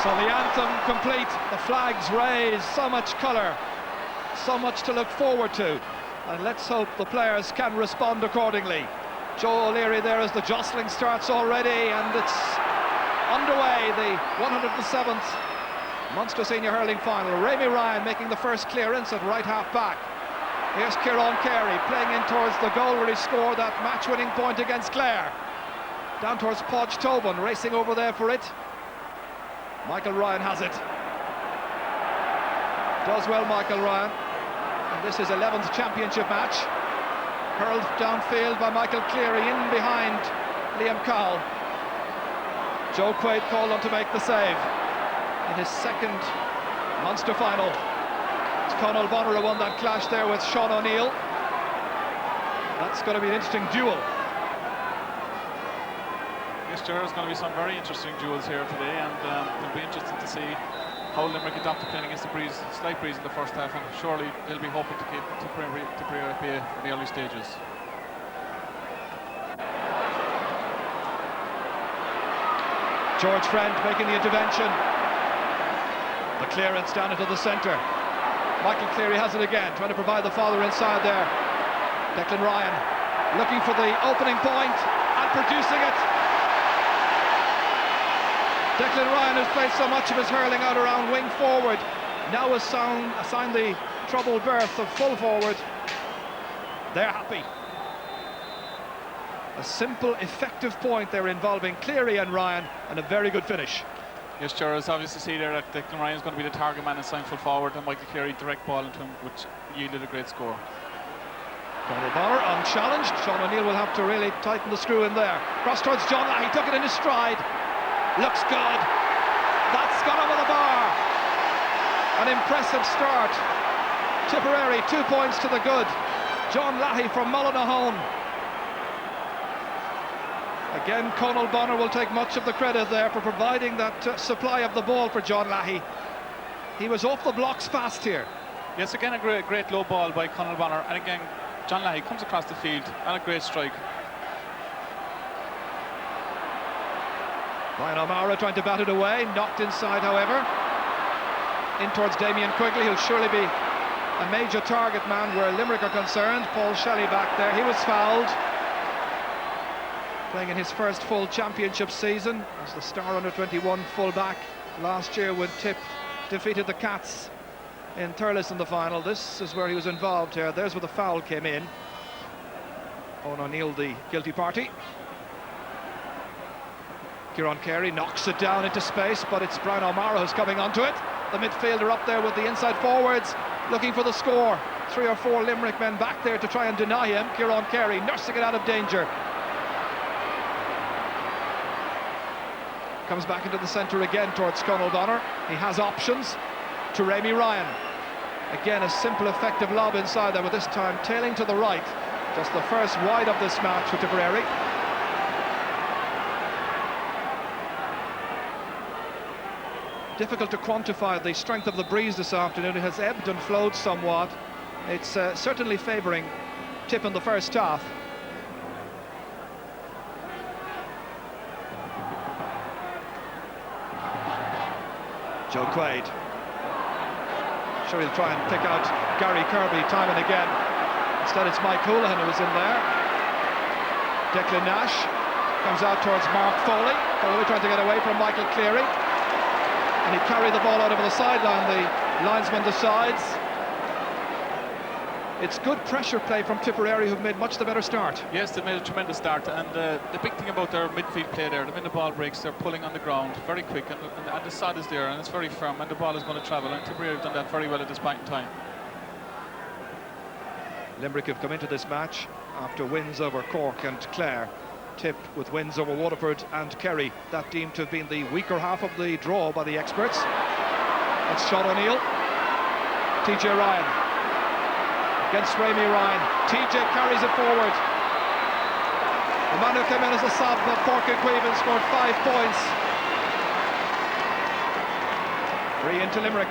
So the anthem complete, the flags raised, so much colour, so much to look forward to, and let's hope the players can respond accordingly. Joe O'Leary there as the jostling starts already, and it's underway, the 107th Munster Senior Hurling Final. Rémi Ryan making the first clearance at right half back. Here's Kieran Carey playing in towards the goal where he scored that match-winning point against Clare. Down towards Podge Tobin, racing over there for it. Michael Ryan has it. Does well, Michael Ryan. And this is 11th championship match. Hurled downfield by Michael Cleary, in behind Liam Cowell. Joe Quaid called on to make the save in his second Munster final. It's Conall Bonner who won that clash there with Sean O'Neill. That's going to be an interesting duel. Yes, there's going to be some very interesting duels here today, and it'll be interesting to see how Limerick adapt to playing against the breeze, slight breeze in the first half, and surely they'll be hoping to keep Tipperary at bay in the early stages. George Friend making the intervention. The clearance down into the centre. Michael Cleary has it again, trying to provide the father inside there. Declan Ryan looking for the opening point and producing it. Declan Ryan, who's played so much of his hurling out around wing forward, now assigned the troubled berth of full forward. They're happy. A simple, effective point there involving Cleary and Ryan, and a very good finish. Yes, sure, it's obvious to see there that Declan Ryan is going to be the target man assigned full forward, and Michael Cleary direct ball into him, which yielded a great score. Conall Bonner unchallenged. Sean O'Neill will have to really tighten the screw in there. Cross towards John Lahey, took it in his stride. Looks good. That's gone over the bar. An impressive start. Tipperary 2 points to the good. John Lahey from Mullinahone. Again, Conall Bonner will take much of the credit there for providing that supply of the ball for John Lahey. He was off the blocks fast here. Yes, again a great low ball by Conall Bonner, and again John Lahey comes across the field and a great strike. Ryan O'Mara trying to bat it away, knocked inside however. In towards Damien Quigley, who'll surely be a major target man where Limerick are concerned. Paul Shelley back there, he was fouled. Playing in his first full championship season as the star under-21 full-back last year when Tip defeated the Cats in Thurles in the final. This is where he was involved here. There's where the foul came in. Owen O'Neill the guilty party. Kieran Carey knocks it down into space, but it's Brian O'Mara who's coming onto it. The midfielder up there with the inside forwards looking for the score. 3 or 4 Limerick men back there to try and deny him. Kieran Carey nursing it out of danger. Comes back into the centre again towards Conall Bonner. He has options to Rémi Ryan. Again, a simple, effective lob inside there, but this time tailing to the right. Just the first wide of this match for Tipperary. Difficult to quantify the strength of the breeze this afternoon. It has ebbed and flowed somewhat. It's certainly favouring Tip in the first half. Joe Quaid. Sure, he'll try and pick out Gary Kirby time and again. Instead it's Mike Houlihan who was in there. Declan Nash comes out towards Mark Foley. Foley trying to get away from Michael Cleary. And he carried the ball out over the sideline, the linesman decides. It's good pressure play from Tipperary, who've made much the better start. Yes, they made a tremendous start, and the big thing about their midfield play there, the minute the ball breaks, they're pulling on the ground very quick, and the sod is there, and it's very firm, and the ball is going to travel, and Tipperary have done that very well at this point in time. Limerick have come into this match after wins over Cork and Clare. Tip with wins over Waterford and Kerry. That deemed to have been the weaker half of the draw by the experts. That's Sean O'Neill. TJ Ryan against Rémi Ryan. TJ carries it forward. The man who came in as a sub for Cork and Queven scored 5 points. 3 into Limerick.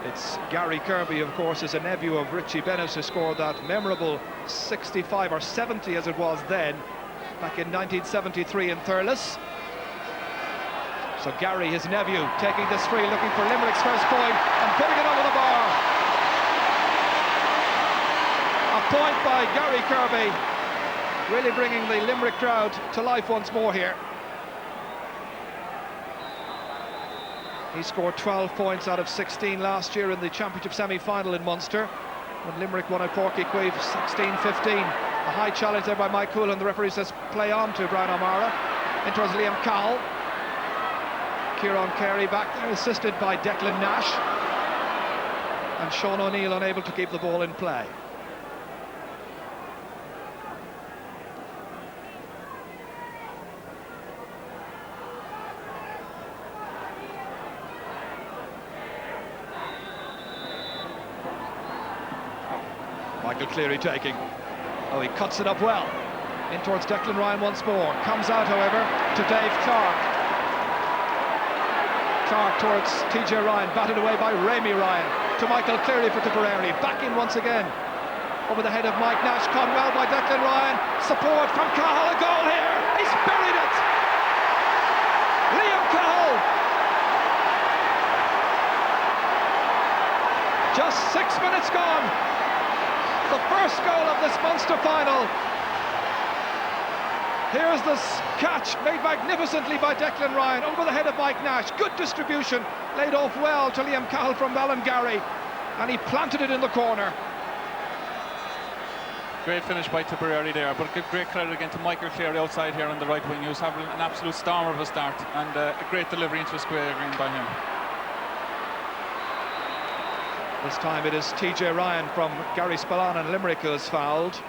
It's Gary Kirby, of course, is a nephew of Richie Bennett, who scored that memorable 65 or 70 as it was then back in 1973 in Thurles. So Gary, his nephew, taking this free, looking for Limerick's first point and putting it over the bar. A point by Gary Kirby, really bringing the Limerick crowd to life once more here. He scored 12 points out of 16 last year in the championship semi-final in Munster, when Limerick won at Páirc Uí Chaoimh 16-15. A high challenge there by Mike Cool, and the referee says play on to Brian O'Mara. In towards Liam Cahill. Kieran Carey back there, assisted by Declan Nash. And Sean O'Neill unable to keep the ball in play. Michael Cleary taking. Oh, he cuts it up well. In towards Declan Ryan once more. Comes out, however, to Dave Clark. Clark towards TJ Ryan, batted away by Rémi Ryan. To Michael Cleary for Tipperary. Back in once again. Over the head of Mike Nash. Caught well by Declan Ryan. Support from Cahill. A goal here. He's buried it. Liam Cahill. Just 6 minutes gone. The first goal of this Munster final. Here's this catch made magnificently by Declan Ryan over the head of Mike Nash. Good distribution, laid off well to Liam Cahill from Ballingarry, and he planted it in the corner. Great finish by Tipperary there, but give great credit again to Michael Cleary outside here on the right wing. He was having an absolute storm of a start, and a great delivery into a square green by him. This time it is TJ Ryan from Gary Spillane and Limerick who is fouled.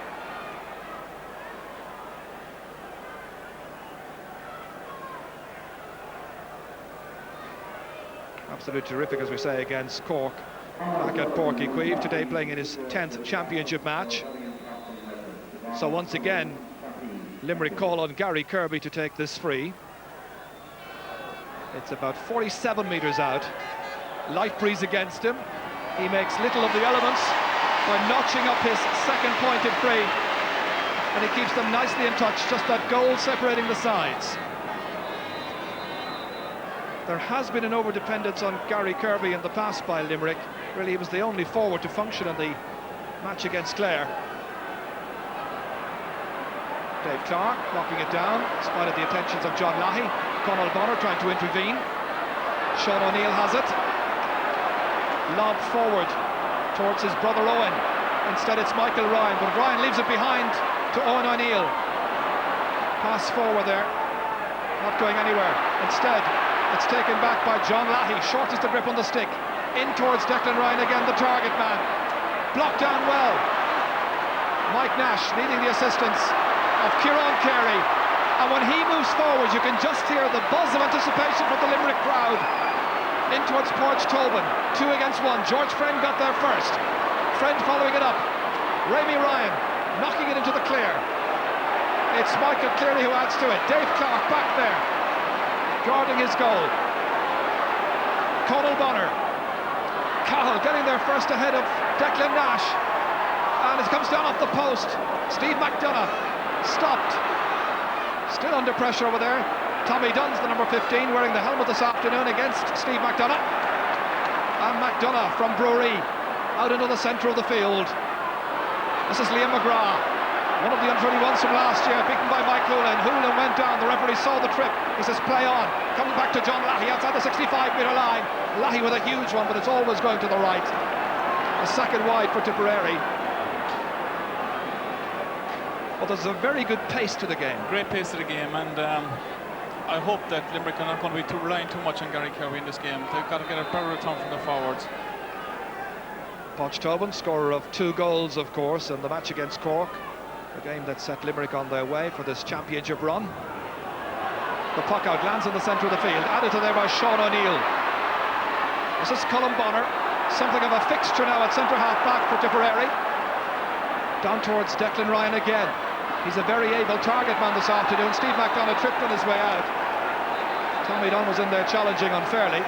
Absolutely terrific, as we say, against Cork back at Páirc Uí Chaoimh, today playing in his 10th championship match. So once again, Limerick call on Gary Kirby to take this free. It's about 47 metres out. Light breeze against him. He makes little of the elements by notching up his second pointed free, and he keeps them nicely in touch, just that goal separating the sides. There has been an over-dependence on Gary Kirby in the past by Limerick. Really, he was the only forward to function in the match against Clare. Dave Clark knocking it down, in spite of the attentions of John Lahey. Conal Bonner trying to intervene. Sean O'Neill has it. Lob forward towards his brother Owen. Instead it's Michael Ryan, but Ryan leaves it behind to Owen O'Neill. Pass forward there, not going anywhere. Instead it's taken back by John Lahey, shortest the grip on the stick. In towards Declan Ryan again, the target man. Blocked down well. Mike Nash needing the assistance of Kieran Carey. And when he moves forward, you can just hear the buzz of anticipation from the Limerick crowd. In towards Porch Tobin, 2 against 1. George Friend got there first. Friend following it up. Rémi Ryan knocking it into the clear. It's Michael Cleary who adds to it. Dave Clark back there, guarding his goal. Conal Bonner. Cahill getting there first ahead of Declan Nash. And it comes down off the post. Steve McDonough stopped. Still under pressure over there. Tommy Dunn's the number 15, wearing the helmet this afternoon against Steve McDonough. And McDonough from Brewery, out into the centre of the field. This is Liam McGrath, one of the under-21s from last year, beaten by Mike Hurling. Hurling went down, the referee saw the trip. He says play on. Coming back to John Lahey outside the 65-metre line. Lahey with a huge one, but it's always going to the right. A second wide for Tipperary. Well, there's a very good pace to the game. Great pace to the game, and I hope that Limerick are not going to be relying too much on Gary Kirby in this game. They've got to get a better return from the forwards. Porch Tobin, scorer of 2 goals, of course, in the match against Cork, a game that set Limerick on their way for this championship run. The puck out lands in the centre of the field, added to there by Sean O'Neill. This is Colm Bonner, something of a fixture now at centre half back for Tipperary. Down towards Declan Ryan again. He's a very able target man this afternoon. Steve McDonough tripped on his way out. Tommy Dunn was in there challenging unfairly.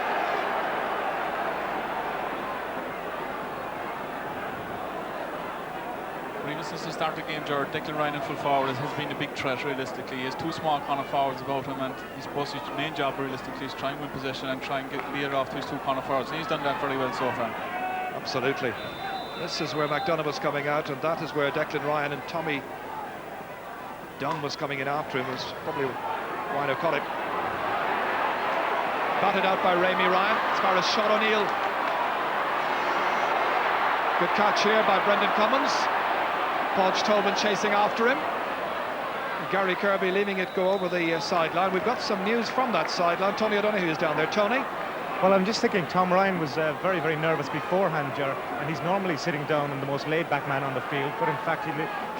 even since the start of the game, Jared, Declan Ryan in full forward has been a big threat realistically. He has two small corner forwards about him, and he's supposed to, his main job realistically is try and win possession and try and lead it off to his two corner forwards, and he's done that very well so far. Absolutely. This is where McDonagh was coming out, and that is where Declan Ryan and Tommy Dunn was coming in after him. It was probably Ryan O'Connor. Batted out by Rémi Ryan as far as Sean O'Neill. Good catch here by Brendan Cummins. Podge Tobin chasing after him. Gary Kirby leaving it go over the sideline. We've got some news from that sideline. Tony O'Donoghue is down there. Tony? Well, I'm just thinking Tom Ryan was very, very nervous beforehand, Ger, and he's normally sitting down and the most laid-back man on the field, but in fact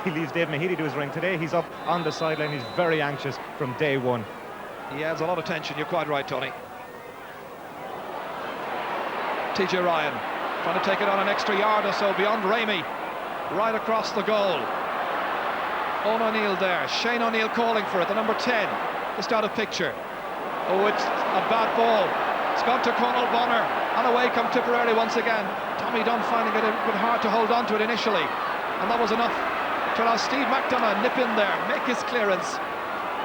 he leaves Dave Mahidi to his ring. Today he's up on the sideline. He's very anxious from day one. He adds a lot of tension. You're quite right, Tony. TJ Ryan trying to take it on an extra yard or so beyond Ramey, right across the goal. Owen O'Neill there, Shane O'Neill calling for it, the number 10, just out of picture. Oh, it's a bad ball. It's gone to Conal Bonner, and away come Tipperary once again. Tommy Dunn finding it a bit hard to hold on to it initially, and that was enough to allow Steve McDonagh nip in there, make his clearance.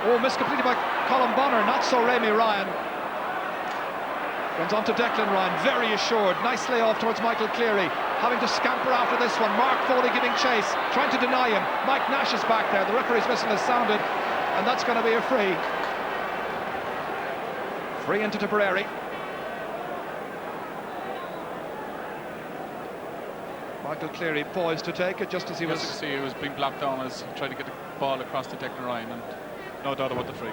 Oh, missed completely by Colin Bonner, not so Rémi Ryan. Comes on to Declan Ryan, very assured, nice layoff towards Michael Cleary, having to scamper after this one. Mark Foley giving chase, trying to deny him. Mike Nash is back there, the referee's whistle has sounded, and that's going to be a free. Free into Tipperary. Michael Cleary poised to take it just as he was... Yes, you see, he was being blocked down as he tried to get the ball across to Declan Ryan, and no doubt about the free.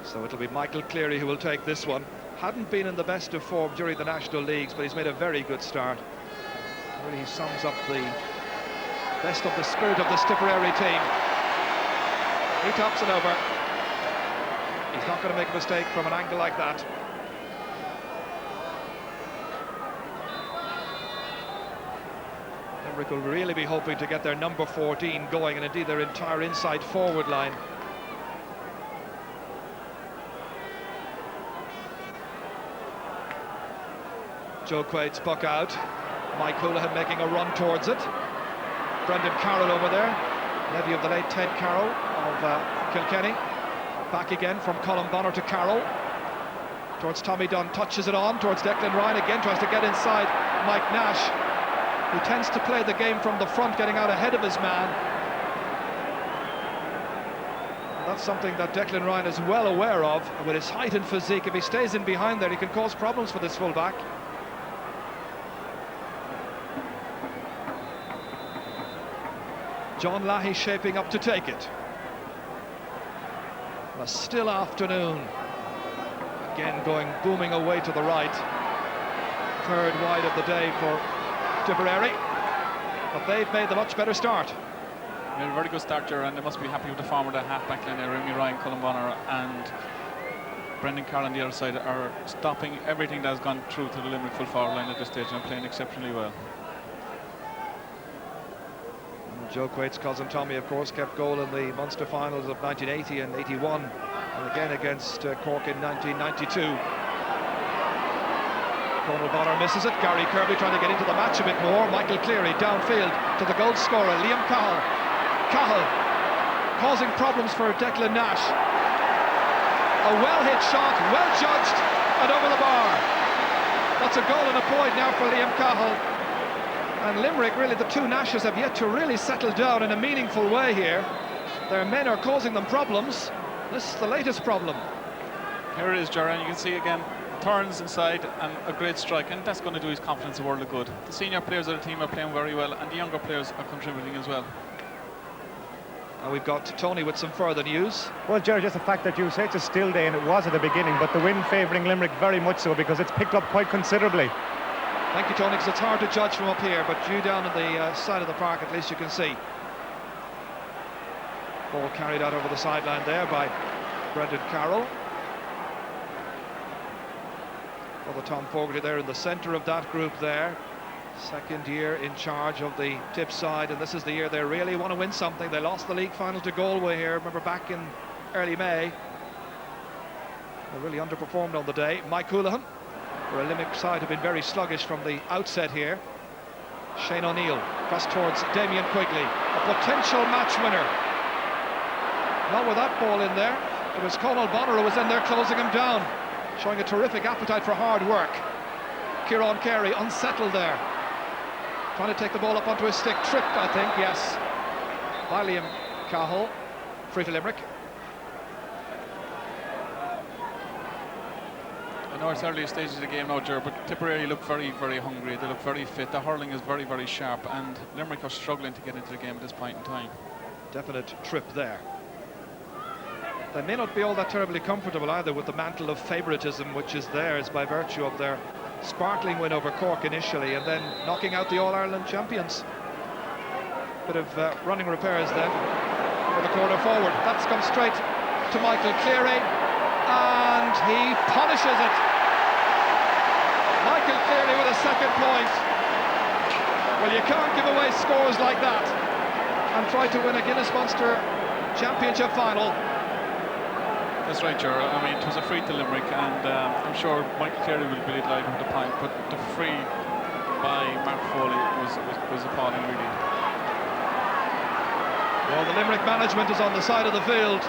So it'll be Michael Cleary who will take this one. Hadn't been in the best of form during the National Leagues, but he's made a very good start. Really sums up the best of the spirit of this Tipperary team. He tops it over. He's not going to make a mistake from an angle like that. Limerick will really be hoping to get their number 14 going, and indeed their entire inside forward line. Joe Quaid's puck out. Mike Houlihan making a run towards it. Brendan Carroll over there, nephew of the late Ted Carroll of Kilkenny. Back again from Colin Bonner to Carroll. Towards Tommy Dunn, touches it on towards Declan Ryan again, tries to get inside Mike Nash, who tends to play the game from the front, getting out ahead of his man. That's something that Declan Ryan is well aware of. And with his height and physique, if he stays in behind there, he can cause problems for this fullback. John Lahey shaping up to take it. A still afternoon. Again going booming away to the right. Third wide of the day for Tipperary. But they've made the much better start. Made a very good start, Ger, and they must be happy with the form of the half-back line there. Rémi Ryan, Colin Bonner and Brendan Carroll on the other side are stopping everything that has gone through to the Limerick full forward line at this stage and playing exceptionally well. Joe Quaid's cousin Tommy, of course, kept goal in the Munster finals of 1980 and 81, and again against Cork in 1992. Conal Bonner misses it. Gary Kirby trying to get into the match a bit more. Michael Cleary downfield to the goal scorer, Liam Cahill. Cahill causing problems for Declan Nash. A well-hit shot, well judged, and over the bar. That's a goal and a point now for Liam Cahill. And Limerick, really, the two Nashes have yet to really settle down in a meaningful way here. Their men are causing them problems. This is the latest problem. Here it is, Ger, and you can see again, turns inside and a great strike, and that's going to do his confidence a world of good. The senior players of the team are playing very well, and the younger players are contributing as well. And we've got Tony with some further news. Well, Gerry, just the fact that you say it's a still day, and it was at the beginning, but the wind favouring Limerick very much so, because it's picked up quite considerably. Thank you, Tony, because it's hard to judge from up here, but you down on the side of the park, at least you can see. Ball carried out over the sideline there by Brendan Carroll. Well, the Tom Fogarty there in the centre of that group there. Second year in charge of the Tip side, and this is the year they really want to win something. They lost the league final to Galway here, remember, back in early May. They really underperformed on the day. Mike Houlihan For a Limerick side who've been very sluggish from the outset here. Shane O'Neill cross towards Damien Quigley, a potential match winner. Not with that ball in there. It was Conal Bonner who was in there closing him down, showing a terrific appetite for hard work. Kieran Carey unsettled there, trying to take the ball up onto his stick, tripped I think, yes, by Liam Cahill. Free to Limerick. I know it's early stages of the game now, Ger, but Tipperary look very, very hungry. They look very fit. The hurling is very, very sharp, and Limerick are struggling to get into the game at this point in time. Definite trip there. They may not be all that terribly comfortable either with the mantle of favouritism which is theirs by virtue of their sparkling win over Cork initially and then knocking out the All-Ireland champions. Bit of running repairs then for the corner forward. That's come straight to Michael Cleary, and he punishes it. Michael Cleary with a second point. Well, you can't give away scores like that and try to win a Guinness Munster Championship final. That's right, Ger. I mean, it was a free to Limerick, and I'm sure Michael Cleary will be delighted with the point, but the free by Mark Foley was appalling, really. Well, the Limerick management is on the side of the field,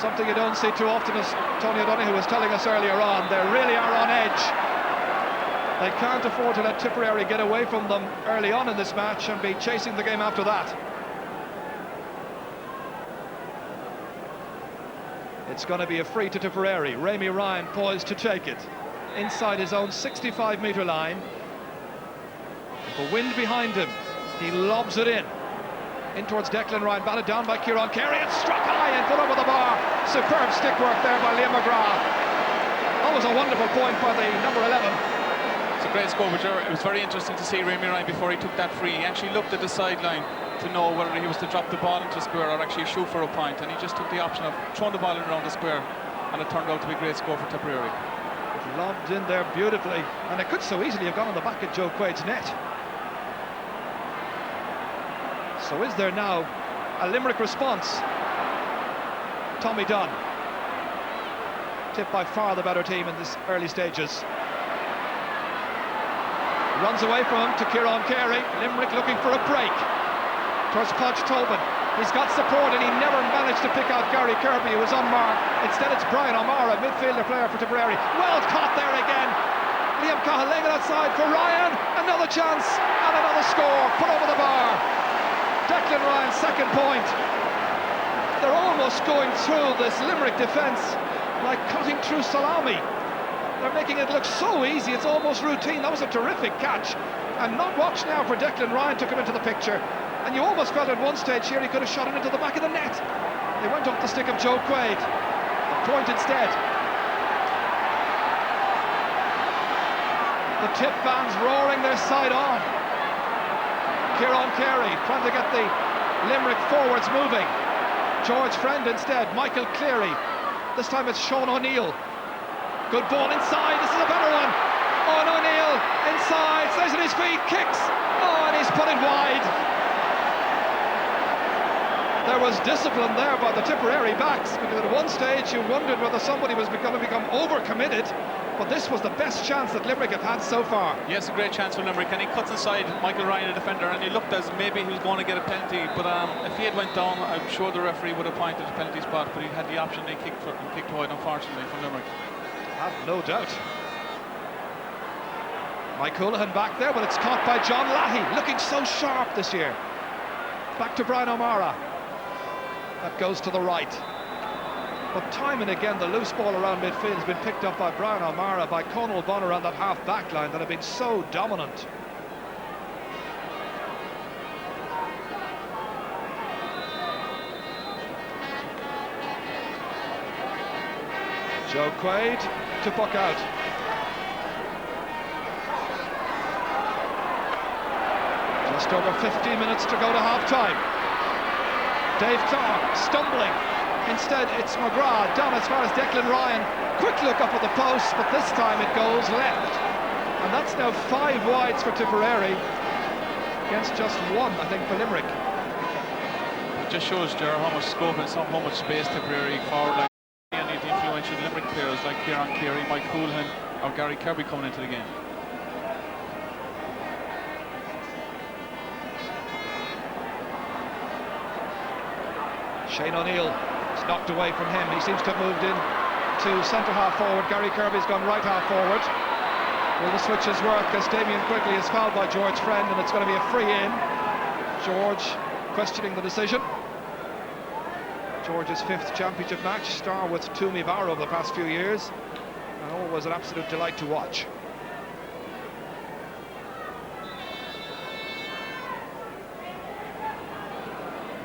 something you don't see too often, as Tony O'Donoghue was telling us earlier on. They really are on edge. They can't afford to let Tipperary get away from them early on in this match and be chasing the game after that. It's going to be a free to Tipperary. Rémi Ryan poised to take it inside his own 65-metre line. The wind behind him, he lobs it in towards Declan Ryan, batted down by Kieran Carey. It's struck high and put over the bar. Superb stick work there by Liam McGrath. That was a wonderful point by the number 11. It's a great score, but it was very interesting to see Rémi Ryan before he took that free. He actually looked at the sideline to know whether he was to drop the ball into the square or actually shoot for a point, and he just took the option of throwing the ball in around the square, and it turned out to be a great score for Tipperary. Lobbed in there beautifully, and it could so easily have gone on the back of Joe Quaid's net. So is there now a Limerick response? Tommy Dunn, tipped by far the better team in this early stages. Runs away from him to Kieran Carey. Limerick looking for a break towards Podge Tobin. He's got support and he never managed to pick out Gary Kirby, who was on mark. Instead it's Brian O'Mara, midfielder player for Tipperary. Well caught there again. Liam Cahill laying it outside for Ryan. Another chance and another score put over the bar. Declan Ryan's second point. They're almost going through this Limerick defence like cutting through salami. They're making it look so easy, it's almost routine. That was a terrific catch. And not much now for Declan Ryan took him into the picture. And you almost felt at one stage here he could have shot it into the back of the net. They went off the stick of Joe Quaid. A point instead. The Tip fans roaring their side on. Kieran Carey trying to get the Limerick forwards moving. George Friend instead. Michael Cleary. This time it's Sean O'Neill. Good ball inside. This is a better one. Oh, O'Neill inside. Stays on his feet. Kicks. Oh, and he's put it wide. There was discipline there by the Tipperary backs, because at one stage you wondered whether somebody was going to become overcommitted, but this was the best chance that Limerick have had so far. Yes, a great chance for Limerick, and he cuts inside Michael Ryan, the defender, and he looked as maybe he was going to get a penalty, but if he had went down, I'm sure the referee would have pointed the penalty spot, but he had the option, they kicked wide, unfortunately, for Limerick. I have no doubt. Mike Houlihan back there, but it's caught by John Lahey, looking so sharp this year. Back to Brian O'Mara. That goes to the right. But time and again, the loose ball around midfield has been picked up by Brian O'Mara, by Conal Bonner on that half-back line that have been so dominant. Joe Quaid to puck out. Just over 15 minutes to go to half-time. Dave Clark stumbling. Instead, it's McGrath down as far as Declan Ryan. Quick look up at the post, but this time it goes left. And that's now 5 wides for Tipperary against just 1, I think, for Limerick. It just shows, Ger, how much scope and how much space Tipperary forward line. And the influential Limerick players like Kieran Carey, Mike Houlihan, or Gary Kirby coming into the game. Shane O'Neill is knocked away from him. He seems to have moved in to centre half forward. Gary Kirby's gone right half forward. Will the switches work as Damien Quigley is fouled by George Friend, and it's going to be a free in. George questioning the decision. George's 5th championship match, star with Toomey Barrow over the past few years, and always an absolute delight to watch.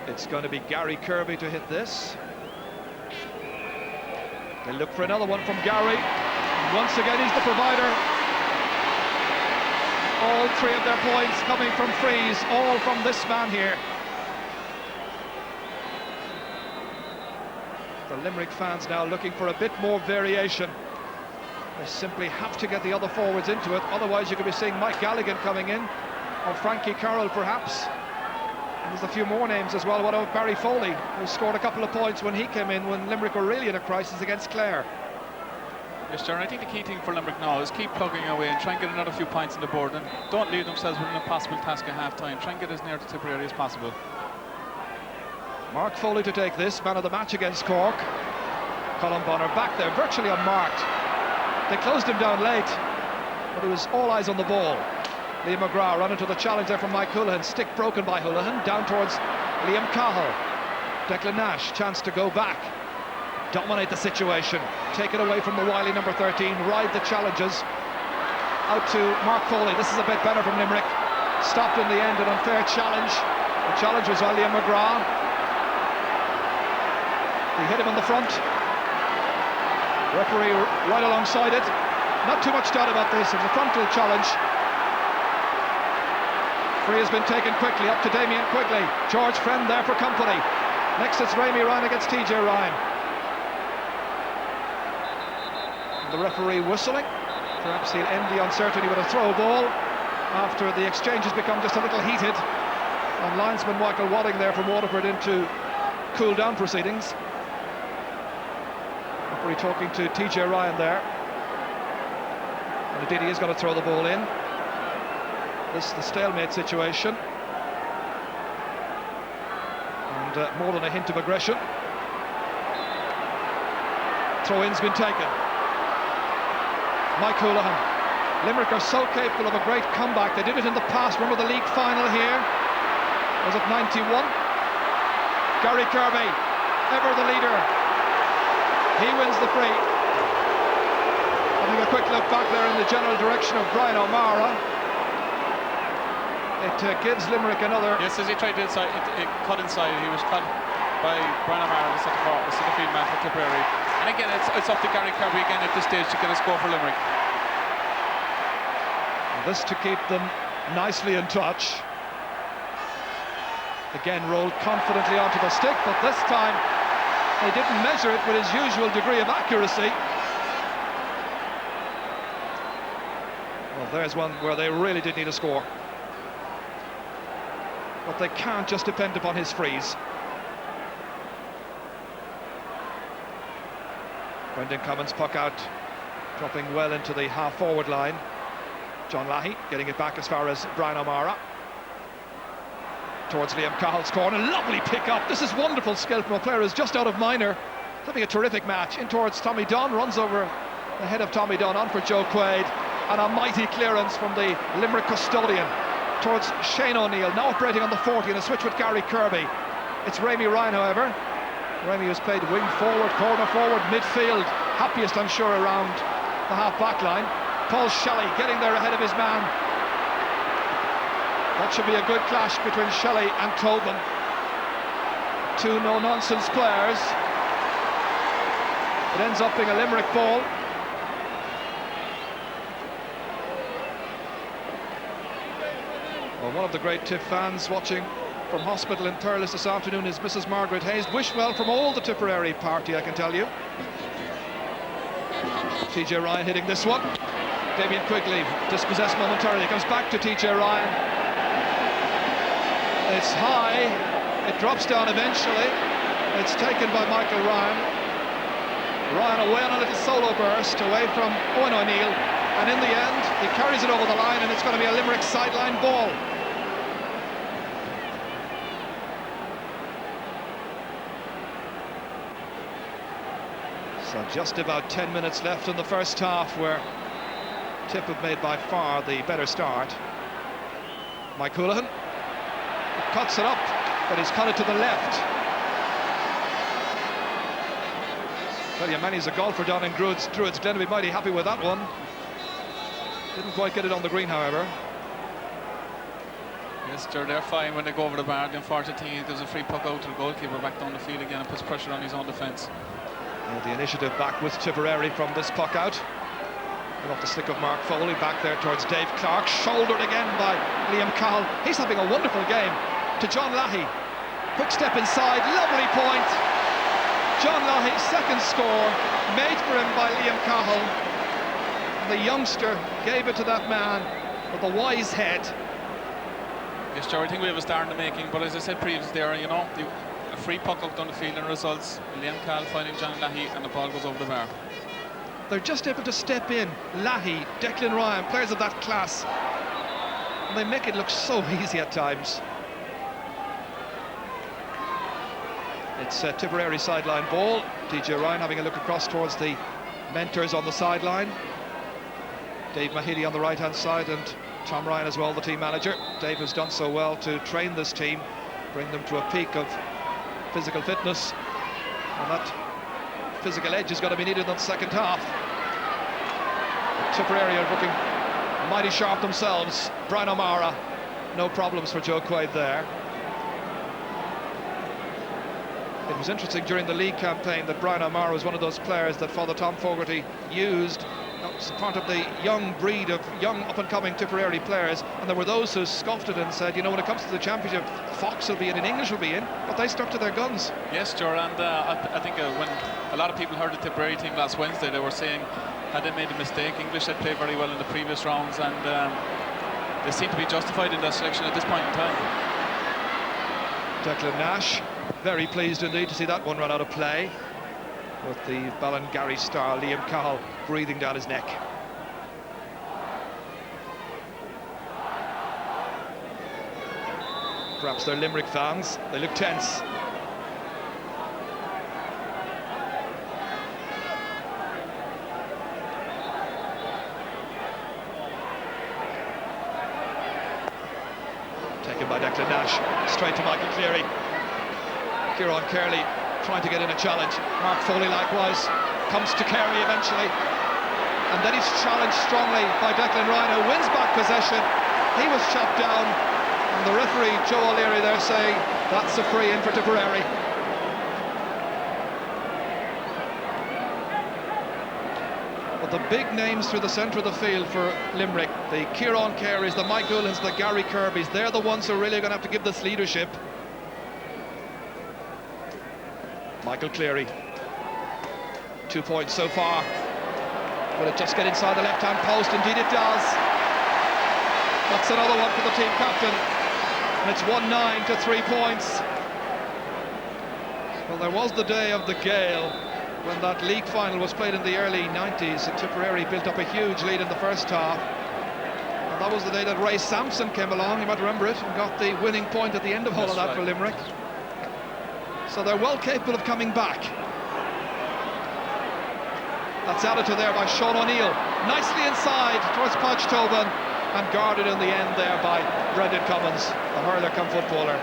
It's going to be Gary Kirby to hit this. They look for another one from Gary. Once again, he's the provider. All 3 of their points coming from frees, all from this man here. The Limerick fans now looking for a bit more variation. They simply have to get the other forwards into it, otherwise you could be seeing Mike Galligan coming in, or Frankie Carroll perhaps. And there's a few more names as well. What about Barry Foley, who scored a couple of points when he came in when Limerick were really in a crisis against Clare? Yes, Sharon, I think the key thing for Limerick now is keep plugging away and try and get another few points on the board, and don't leave themselves with an impossible task at half-time. Try and get as near to Tipperary as possible. Mark Foley to take this, man of the match against Cork. Colin Bonner back there, virtually unmarked. They closed him down late, but it was all eyes on the ball. Liam McGrath run into the challenge there from Mike Houlihan. Stick broken by Houlihan, down towards Liam Cahill. Declan Nash, chance to go back, dominate the situation, take it away from the wily number 13, ride the challenges. Out to Mark Foley. This is a bit better from Limerick. Stopped in the end, an unfair challenge. The challenge was by Liam McGrath. He hit him on the front. Referee right alongside it. Not too much doubt about this. It was a frontal challenge. Free has been taken quickly up to Damien Quigley. George Friend there for company. Next it's Rémi Ryan against TJ Ryan. And the referee whistling. Perhaps he'll end the uncertainty with a throw ball after the exchange has become just a little heated. And linesman Michael Wadding there from Waterford into cool down proceedings. Referee talking to TJ Ryan there. And indeed he is going to throw the ball in. This is the stalemate situation. And more than a hint of aggression. Throw-in's been taken. Mike Houlihan. Limerick are so capable of a great comeback. They did it in the past. Remember the league final here? Was it 91? Gary Kirby, ever the leader. He wins the free. Having a quick look back there in the general direction of Brian O'Mara. It gives Limerick another. Yes, as he tried to inside, it cut inside. He was cut by Brian O'Mara, the centre field man for Tipperary. And again, it's up to Gary Kirby again at this stage to get a score for Limerick. This to keep them nicely in touch. Again, rolled confidently onto the stick, but this time they didn't measure it with his usual degree of accuracy. Well, there's one where they really did need a score. But they can't just depend upon his frees. Brendan Cummins puck out, dropping well into the half-forward line. John Lahey getting it back as far as Brian O'Mara. Towards Liam Cahill's corner, lovely pick-up. This is wonderful skill from a player who's just out of minor. Having a terrific match. In towards Tommy Dunn, runs over the head of Tommy Dunn, on for Joe Quaid. And a mighty clearance from the Limerick custodian. Towards Shane O'Neill, now operating on the 40 in a switch with Gary Kirby. It's Rémi Ryan, however. Rémi has played wing forward, corner forward, midfield. Happiest, I'm sure, around the half-back line. Paul Shelley getting there ahead of his man. That should be a good clash between Shelley and Tobin. Two no-nonsense players. It ends up being a Limerick ball. Well, one of the great Tip fans watching from hospital in Thurles this afternoon is Mrs. Margaret Hayes. Wish well from all the Tipperary party, I can tell you. TJ Ryan hitting this one. Damien Quigley dispossessed momentarily. Comes back to TJ Ryan. It's high. It drops down eventually. It's taken by Michael Ryan. Ryan away on a little solo burst away from Owen O'Neill, and in the end he carries it over the line, and it's going to be a Limerick sideline ball. So just about 10 minutes left in the first half, where Tip have made by far the better start. Mike Houlihan cuts it up, but he's cut it to the left. Tell you, Manny's a golfer down in Druids Glen, will be mighty happy with that one. Didn't quite get it on the green, however. Yes, they're fine when they go over the bar. Then 40-10, there's a free puck out to the goalkeeper back down the field again and puts pressure on his own defence. The initiative back with Tipperary from this puck out. And off the stick of Mark Foley, back there towards Dave Clark, shouldered again by Liam Cahill. He's having a wonderful game. To John Lahey, quick step inside, lovely point. John Lahey's second score, made for him by Liam Cahill. The youngster gave it to that man with a wise head. Yes, Joe, I think we have a star in the making, but as I said previously there, you know, a free puck out down the field and results. Liam Cahill finding John Lahey, and the ball goes over the bar. They're just able to step in. Lahey, Declan Ryan, players of that class, and they make it look so easy at times. It's a Tipperary sideline ball. DJ Ryan having a look across towards the mentors on the sideline. Dave Mahidi on the right-hand side, and Tom Ryan as well, the team manager. Dave has done so well to train this team, bring them to a peak of physical fitness, and that physical edge is going to be needed in the second half. Tipperary are looking mighty sharp themselves. Brian O'Mara, no problems for Joe Quaid there. It was interesting during the league campaign that Brian O'Mara was one of those players that Father Tom Fogarty used as part of the young breed of young up-and-coming Tipperary players, and there were those who scoffed it and said, you know, when it comes to the championship, Fox will be in and English will be in, but they stuck to their guns. Yes, Joe, and I think when a lot of people heard the Tipperary team last Wednesday, they were saying, had they made a mistake, English had played very well in the previous rounds, and they seem to be justified in that selection at this point in time. Declan Nash, very pleased indeed to see that one run out of play, with the Ballingarry star Liam Cahill breathing down his neck. Perhaps they're Limerick fans, they look tense. Taken by Declan Nash, straight to Michael Cleary. Kieran Kerley trying to get in a challenge. Mark Foley likewise comes to Carey eventually, and then he's challenged strongly by Declan Ryan, who wins back possession. He was chopped down, and the referee Joe O'Leary there saying that's a free in for Tipperary. But the big names through the centre of the field for Limerick, the Kieran Careys, the Mike Ullans, the Gary Kirbys, they're the ones who are really going to have to give this leadership. Michael Cleary, 2 points so far. Will it just get inside the left-hand post? Indeed it does. That's another one for the team captain, and it's 1-9 to 3 points. Well, there was the day of the gale when that league final was played in the early 90s, and Tipperary built up a huge lead in the first half. And that was the day that Ray Sampson came along, you might remember it, and got the winning point at the end of all of that for Limerick. So they're well capable of coming back. That's added to there by Sean O'Neill. Nicely inside towards Podge Tobin, and guarded in the end there by Brendan Cummins, the hurler come footballer.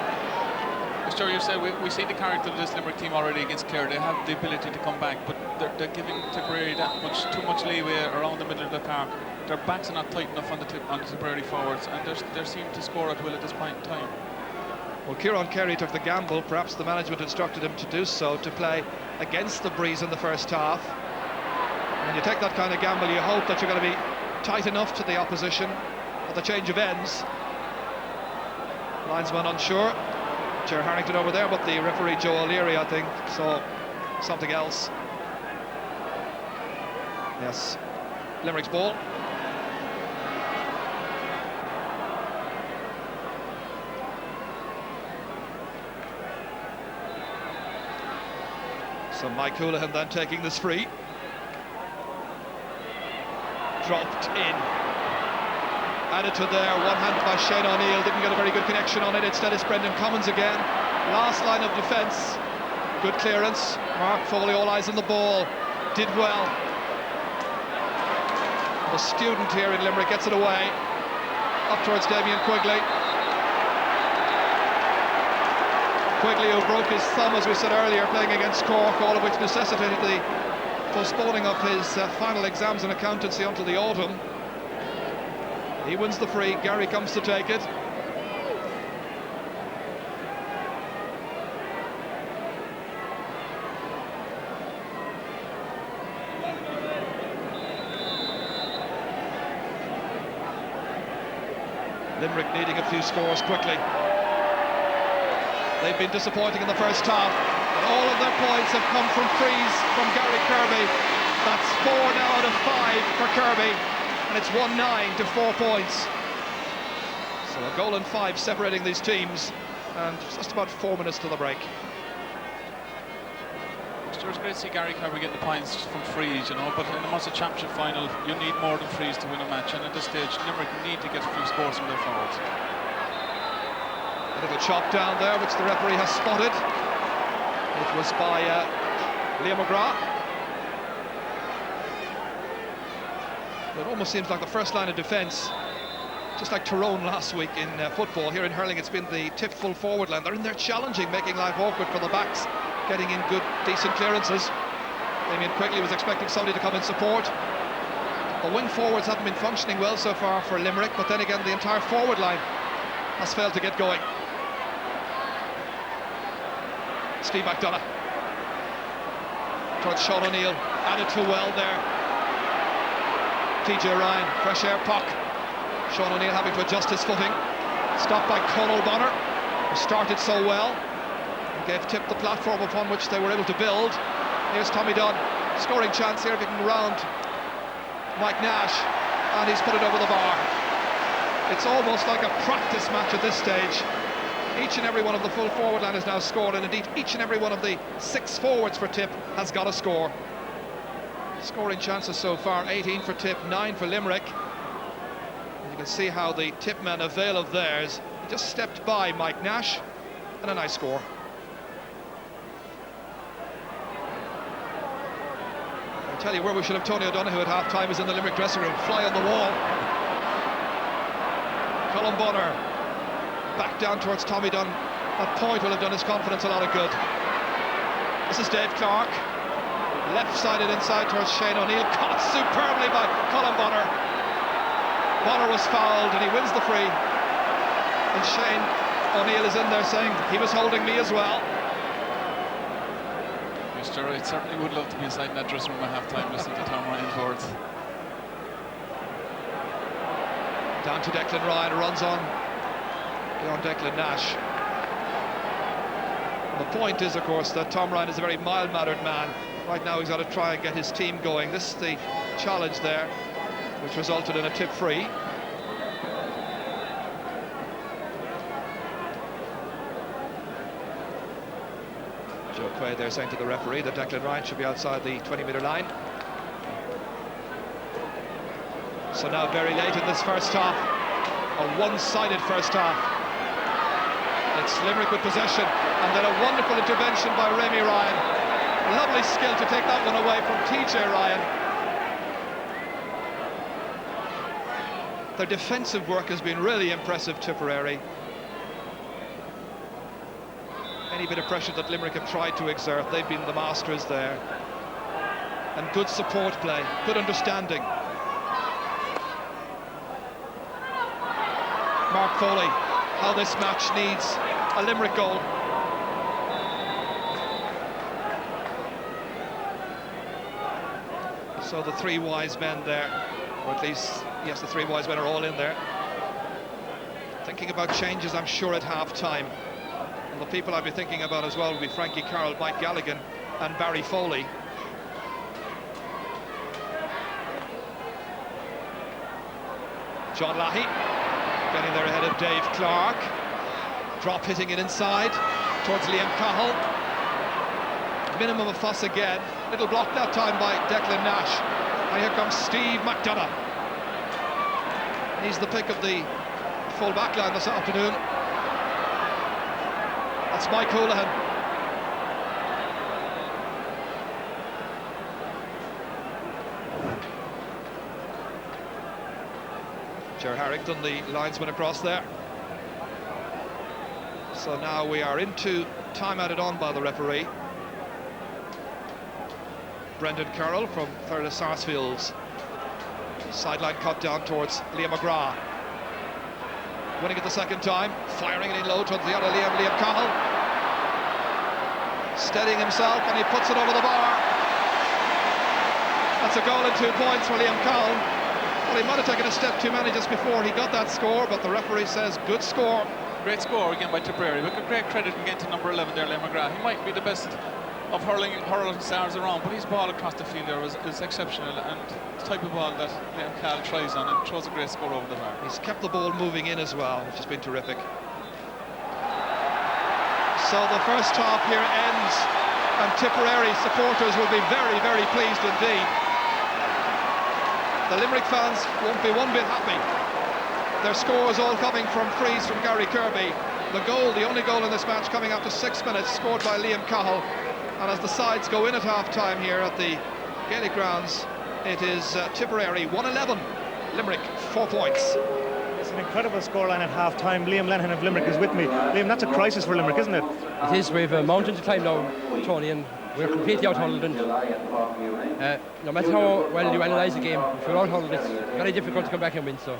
Mr. You said we see the character of this Limerick team already against Clare. They have the ability to come back, but they're giving Tipperary too much leeway around the middle of the park. Their backs are not tight enough on the Tipperary forwards, and they seem to score at will at this point in time. Well, Kieran Carey took the gamble, perhaps the management instructed him to do so, to play against the breeze in the first half. When you take that kind of gamble, you hope that you're going to be tight enough to the opposition at the change of ends. Linesman unsure. Ger Harrington over there, but the referee Joe O'Leary, I think, saw something else. Yes, Limerick's ball. So Mike Houlihan then taking this free. Dropped in. Added to there, one hand by Shane O'Neill, didn't get a very good connection on it. Instead it's Brendan Commons again. Last line of defence. Good clearance. Mark Foley, all eyes on the ball. Did well. The student here in Limerick gets it away. Up towards Damien Quigley. Quigley, who broke his thumb, as we said earlier, playing against Cork, all of which necessitated the postponing of his final exams in accountancy until the autumn. He wins the free. Gary comes to take it. Limerick needing a few scores quickly. They've been disappointing in the first half, and all of their points have come from frees from Gary Kirby. That's 4 now out of 5 for Kirby, and it's 1-9 to 4 points. So a goal and 5 separating these teams, and just about 4 minutes to the break. It's great to see Gary Kirby getting the points from frees, you know, but in a Munster Championship final, you need more than frees to win a match, and at this stage, Limerick need to get a few scores from their forwards. A little chop down there, which the referee has spotted. It was by Liam McGrath. It almost seems like the first line of defence, just like Tyrone last week in football. Here in hurling, it's been the tip full forward line. They're in there challenging, making life awkward for the backs, getting in good, decent clearances. Damien Quigley was expecting somebody to come in support. The wing forwards haven't been functioning well so far for Limerick, but then again, the entire forward line has failed to get going. Steve McDonough towards Sean O'Neill, added to well there. TJ Ryan, fresh air puck. Sean O'Neill having to adjust his footing. Stopped by Conal Bonner, who started so well and gave Tip the platform upon which they were able to build. Here's Tommy Dunn, scoring chance here if he can round Mike Nash, and he's put it over the bar. It's almost like a practice match at this stage. Each and every one of the full forward line has now scored, and indeed each and every one of the 6 forwards for Tip has got a score. Scoring chances so far, 18 for Tip, 9 for Limerick. And you can see how the Tip men avail of theirs. He just stepped by Mike Nash, and a nice score. I'll tell you where we should have Tony O'Donoghue at half-time is in the Limerick dressing room. Fly on the wall. Colin Bonner back down towards Tommy Dunn. That point will have done his confidence a lot of good. This is Dave Clark, left-sided inside towards Shane O'Neill, caught superbly by Colin Bonner. Bonner was fouled and he wins the free, and Shane O'Neill is in there saying he was holding me as well. Mr. I certainly would love to be inside in that dressing room at half-time listening to Tom Ryan's words. Down to Declan Ryan, runs on Declan Nash. And the point is, of course, that Tom Ryan is a very mild-mannered man. Right now he's got to try and get his team going. This is the challenge there, which resulted in a tip free. Joe Quaid there saying to the referee that Declan Ryan should be outside the 20-metre line. So now very late in this first half, a one-sided first half. It's Limerick with possession, and then a wonderful intervention by Rémi Ryan. Lovely skill to take that one away from TJ Ryan. Their defensive work has been really impressive, Tipperary. Any bit of pressure that Limerick have tried to exert, they've been the masters there. And good support play, good understanding. Mark Foley, how this match needs a Limerick goal. So the 3 wise men there, or at least, yes, the 3 wise men are all in there. Thinking about changes, I'm sure, at half-time. And the people I'd be thinking about as well would be Frankie Carroll, Mike Galligan and Barry Foley. John Lahey getting there ahead of Dave Clark. Drop hitting it inside towards Liam Cahill. minimum of fuss again. Little block that time by Declan Nash. And here comes Steve McDonough. He's the pick of the full back line this afternoon. That's Mike Houlihan. Ger Harrington, the linesman across there. So now we are into time added on by the referee. Brendan Carroll from Thurles Sarsfield's sideline cut down towards Liam McGrath. Winning it the second time, firing it in low towards the other Liam Cahill. Steadying himself, and he puts it over the bar. That's a goal and 2 points for Liam Cahill. Well, he might have taken a step too many just before he got that score, but the referee says good score. Great score again by Tipperary. Look at great credit again to number 11 there, Liam McGrath. He might be the best of hurling stars around, but his ball across the field there is exceptional, and the type of ball that Liam Cahill tries on and throws a great score over the bar. He's kept the ball moving in as well, which has been terrific. So the first half here ends, and Tipperary supporters will be very, very pleased indeed. The Limerick fans won't be one bit happy. Their scores all coming from frees from Gary Kirby. The goal, the only goal in this match, coming after 6 minutes, scored by Liam Cahill. And as the sides go in at half-time here at the Gaelic grounds, it is Tipperary 1-11, Limerick 4 points. It's an incredible scoreline at half-time. Liam Lenihan of Limerick is with me. Liam, that's a crisis for Limerick, isn't it? It is. We have a mountain to climb now, Tony, and we're completely out-huddled. And no matter how well you analyse the game, if you're out-huddled, it's very difficult to come back and win. So,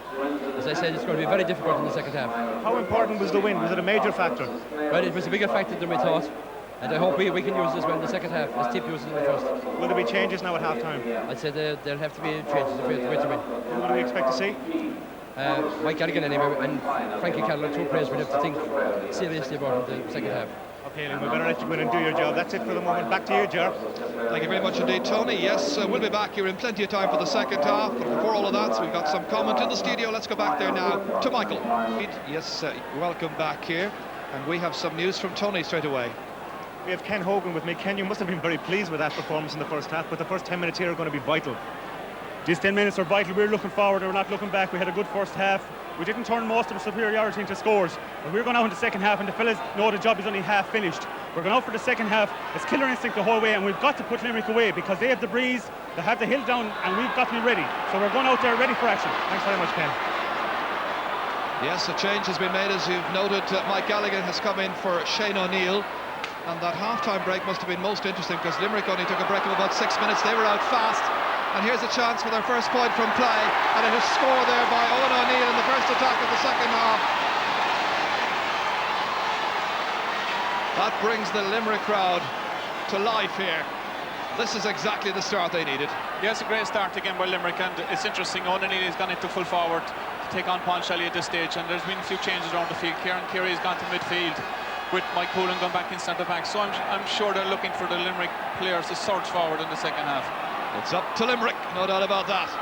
as I said, it's going to be very difficult in the second half. How important was the win? Was it a major factor? Well, it was a bigger factor than we thought. And I hope we can use this well in the second half, as Tip used it in the first. Will there be changes now at half-time? I'd say there'll have to be changes if we're to win. What do we expect to see? Mike Gallagher anyway, and Frankie Carroll are two players we'll have to think seriously about in the second half. Okay, Liam, we better let you go in and do your job. That's it for the moment. Back to you, Ger. Thank you very much indeed, Tony. Yes, we'll be back here in plenty of time for the second half, but before all of that, so we've got some comment in the studio. Let's go back there now to Michael. Yes, welcome back here, and we have some news from Tony straight away. We have Ken Hogan with me. Ken, you must have been very pleased with that performance in the first half, but the first 10 minutes here are going to be vital. These 10 minutes are vital. We're looking forward, we're not looking back. We had a good first half. We didn't turn most of the superiority into scores, but we're going out in the second half, and the fellas know the job is only half finished. We're going out for the second half. It's killer instinct the whole way, and we've got to put Limerick away because they have the breeze, they have the hill down, and we've got to be ready. So we're going out there ready for action. Thanks very much, Ken. Yes, a change has been made, as you've noted. Mike Gallagher has come in for Shane O'Neill. And that half-time break must have been most interesting because Limerick only took a break of about 6 minutes. They were out fast. And here's a chance for their first point from play. And it is scored there by Owen O'Neill in the first attack of the second half. That brings the Limerick crowd to life here. This is exactly the start they needed. Yes, a great start again by Limerick, and it's interesting. Owen O'Neill has gone into full forward to take on Paul Shelley at this stage, and there's been a few changes around the field. Kieran Keary has gone to midfield, with Mike Houlihan gone back in centre back, so I'm sure they're looking for the Limerick players to surge forward in the second half. It's up to Limerick, no doubt about that.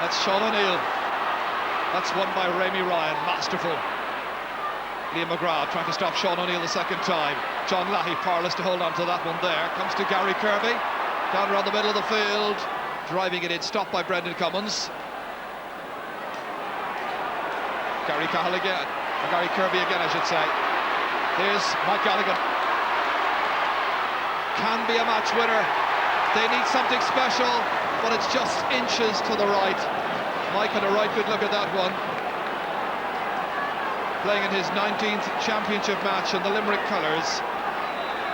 That's Sean O'Neill. That's won by Rémi Ryan, masterful. Liam McGrath trying to stop Sean O'Neill the second time. John Lahey powerless to hold on to that one there. Comes to Gary Kirby, down around the middle of the field, driving it in, stopped by Brendan Cummins. Gary Cahill again, or Gary Kirby again, I should say. Here's Mike Gallagher. Can be a match winner. They need something special, but it's just inches to the right. Mike had a right good look at that one. Playing in his 19th championship match in the Limerick colours,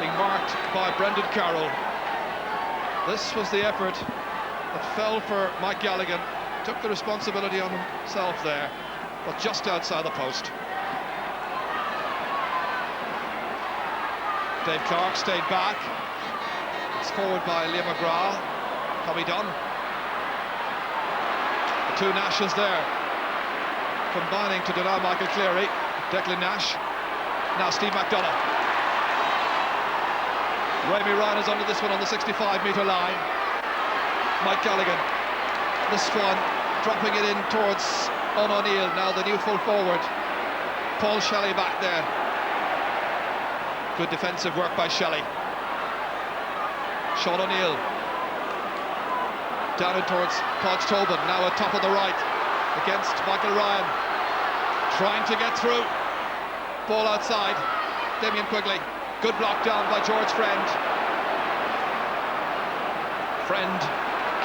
being marked by Brendan Carroll. This was the effort that fell for Mike Gallagher. Took the responsibility on himself there, but just outside the post. Dave Clark stayed back. It's forward by Liam McGrath. Tommy Dunn. The two Nashes there, combining to deny Michael Cleary. Declan Nash. Now Steve McDonough. Rémi Ryan is under this one on the 65-metre line. Mike Gallagher. This one dropping it in towards Owen O'Neill, now the new full forward. Paul Shelley back there. Good defensive work by Shelley. Sean O'Neill. Down in towards Podge Tobin, now at top of the right, against Michael Ryan. Trying to get through. Ball outside. Damien Quigley. Good block down by George Friend. Friend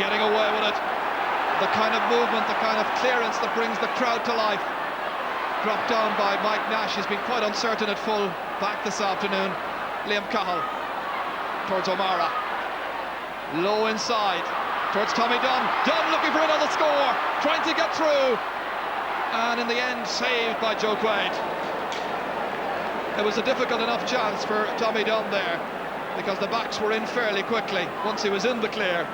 getting away with it. The kind of movement, the kind of clearance that brings the crowd to life. Dropped down by Mike Nash. He's been quite uncertain at full back this afternoon. Liam Cahill towards O'Mara. Low inside towards Tommy Dunn. Dunn looking for another score, trying to get through, and in the end saved by Joe Quaid. It was a difficult enough chance for Tommy Dunn there, because the backs were in fairly quickly once he was in the clear.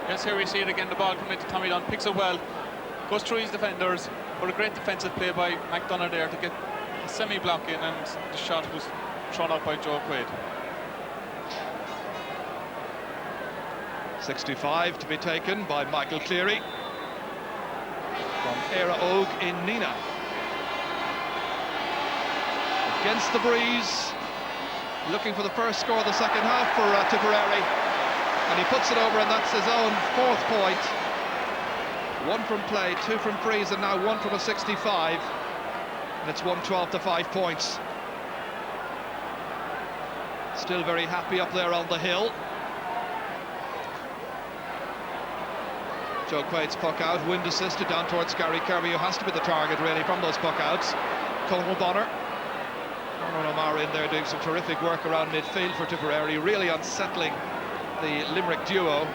Yes, here we see it again, the ball coming into Tommy Dunn, picks it well, goes through his defenders, but a great defensive play by McDonough there to get a semi-block in, and the shot was thrown out by Joe Quaid. 65 to be taken by Michael Cleary from Éire Óg in Nina. Against the breeze, looking for the first score of the second half for Tipperary, and he puts it over, and that's his own 4th point. 1 from play, 2 from frees, and now 1 from a 65, and it's 112 to 5 points. Still very happy up there on the hill. Joe Quaid's puck out, wind assisted down towards Gary Kirby, who has to be the target really from those puck outs. Conal Bonner. Conor O'Mara in there doing some terrific work around midfield for Tipperary, really unsettling the Limerick duo.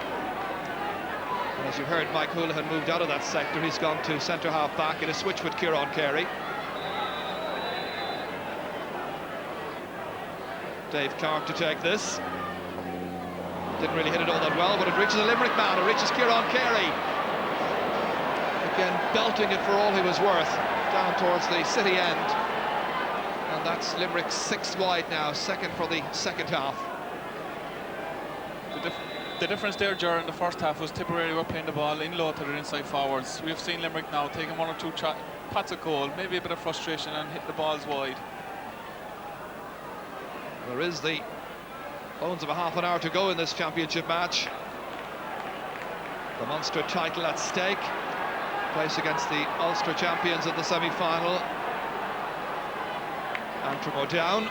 And as you heard, Mike Houlihan moved out of that sector. He's gone to centre half back in a switch with Kieran Carey. Dave Clark to take this. Didn't really hit it all that well, but it reaches a Limerick man. It reaches Kieran Carey. Again, belting it for all he was worth down towards the city end. And that's Limerick's 6th wide now, 2nd for the second half. The difference there during the first half was Tipperary were playing the ball in low to their inside forwards. We've seen Limerick now taking 1 or 2 pots of goal, maybe a bit of frustration, and hit the balls wide. There is the bones of a half an hour to go in this championship match. The Munster title at stake. Place against the Ulster champions in the semi-final. Antrim down.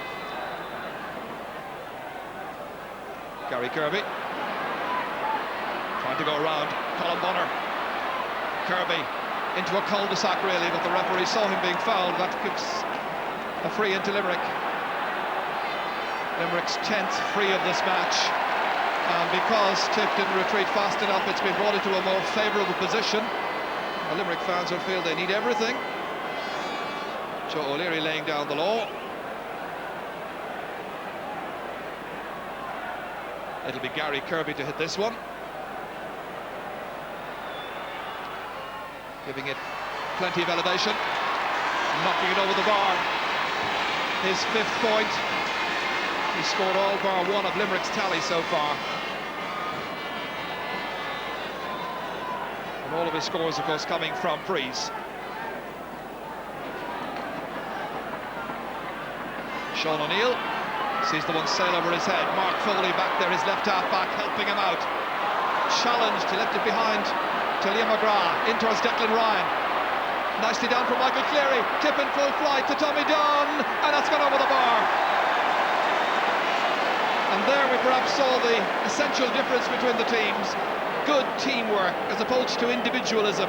Gary Kirby trying to go around Colin Bonner. Kirby into a cul-de-sac really, but the referee saw him being fouled. That gives a free into Limerick. Limerick's 10th free of this match, and because Tip didn't retreat fast enough, it's been brought into a more favourable position. The Limerick fans will feel they need everything. Joe O'Leary laying down the law. It'll be Gary Kirby to hit this one, giving it plenty of elevation, knocking it over the bar. His 5th point. He scored all bar 1 of Limerick's tally so far. And all of his scores, of course, coming from frees. Sean O'Neill sees the one sail over his head. Mark Foley back there, his left half back, helping him out. Challenged, he left it behind to Liam McGrath, in towards Declan Ryan. Nicely down from Michael Cleary, tip in full flight to Tommy Dunn, and that's gone over the bar. And there we perhaps saw the essential difference between the teams. Good teamwork as opposed to individualism,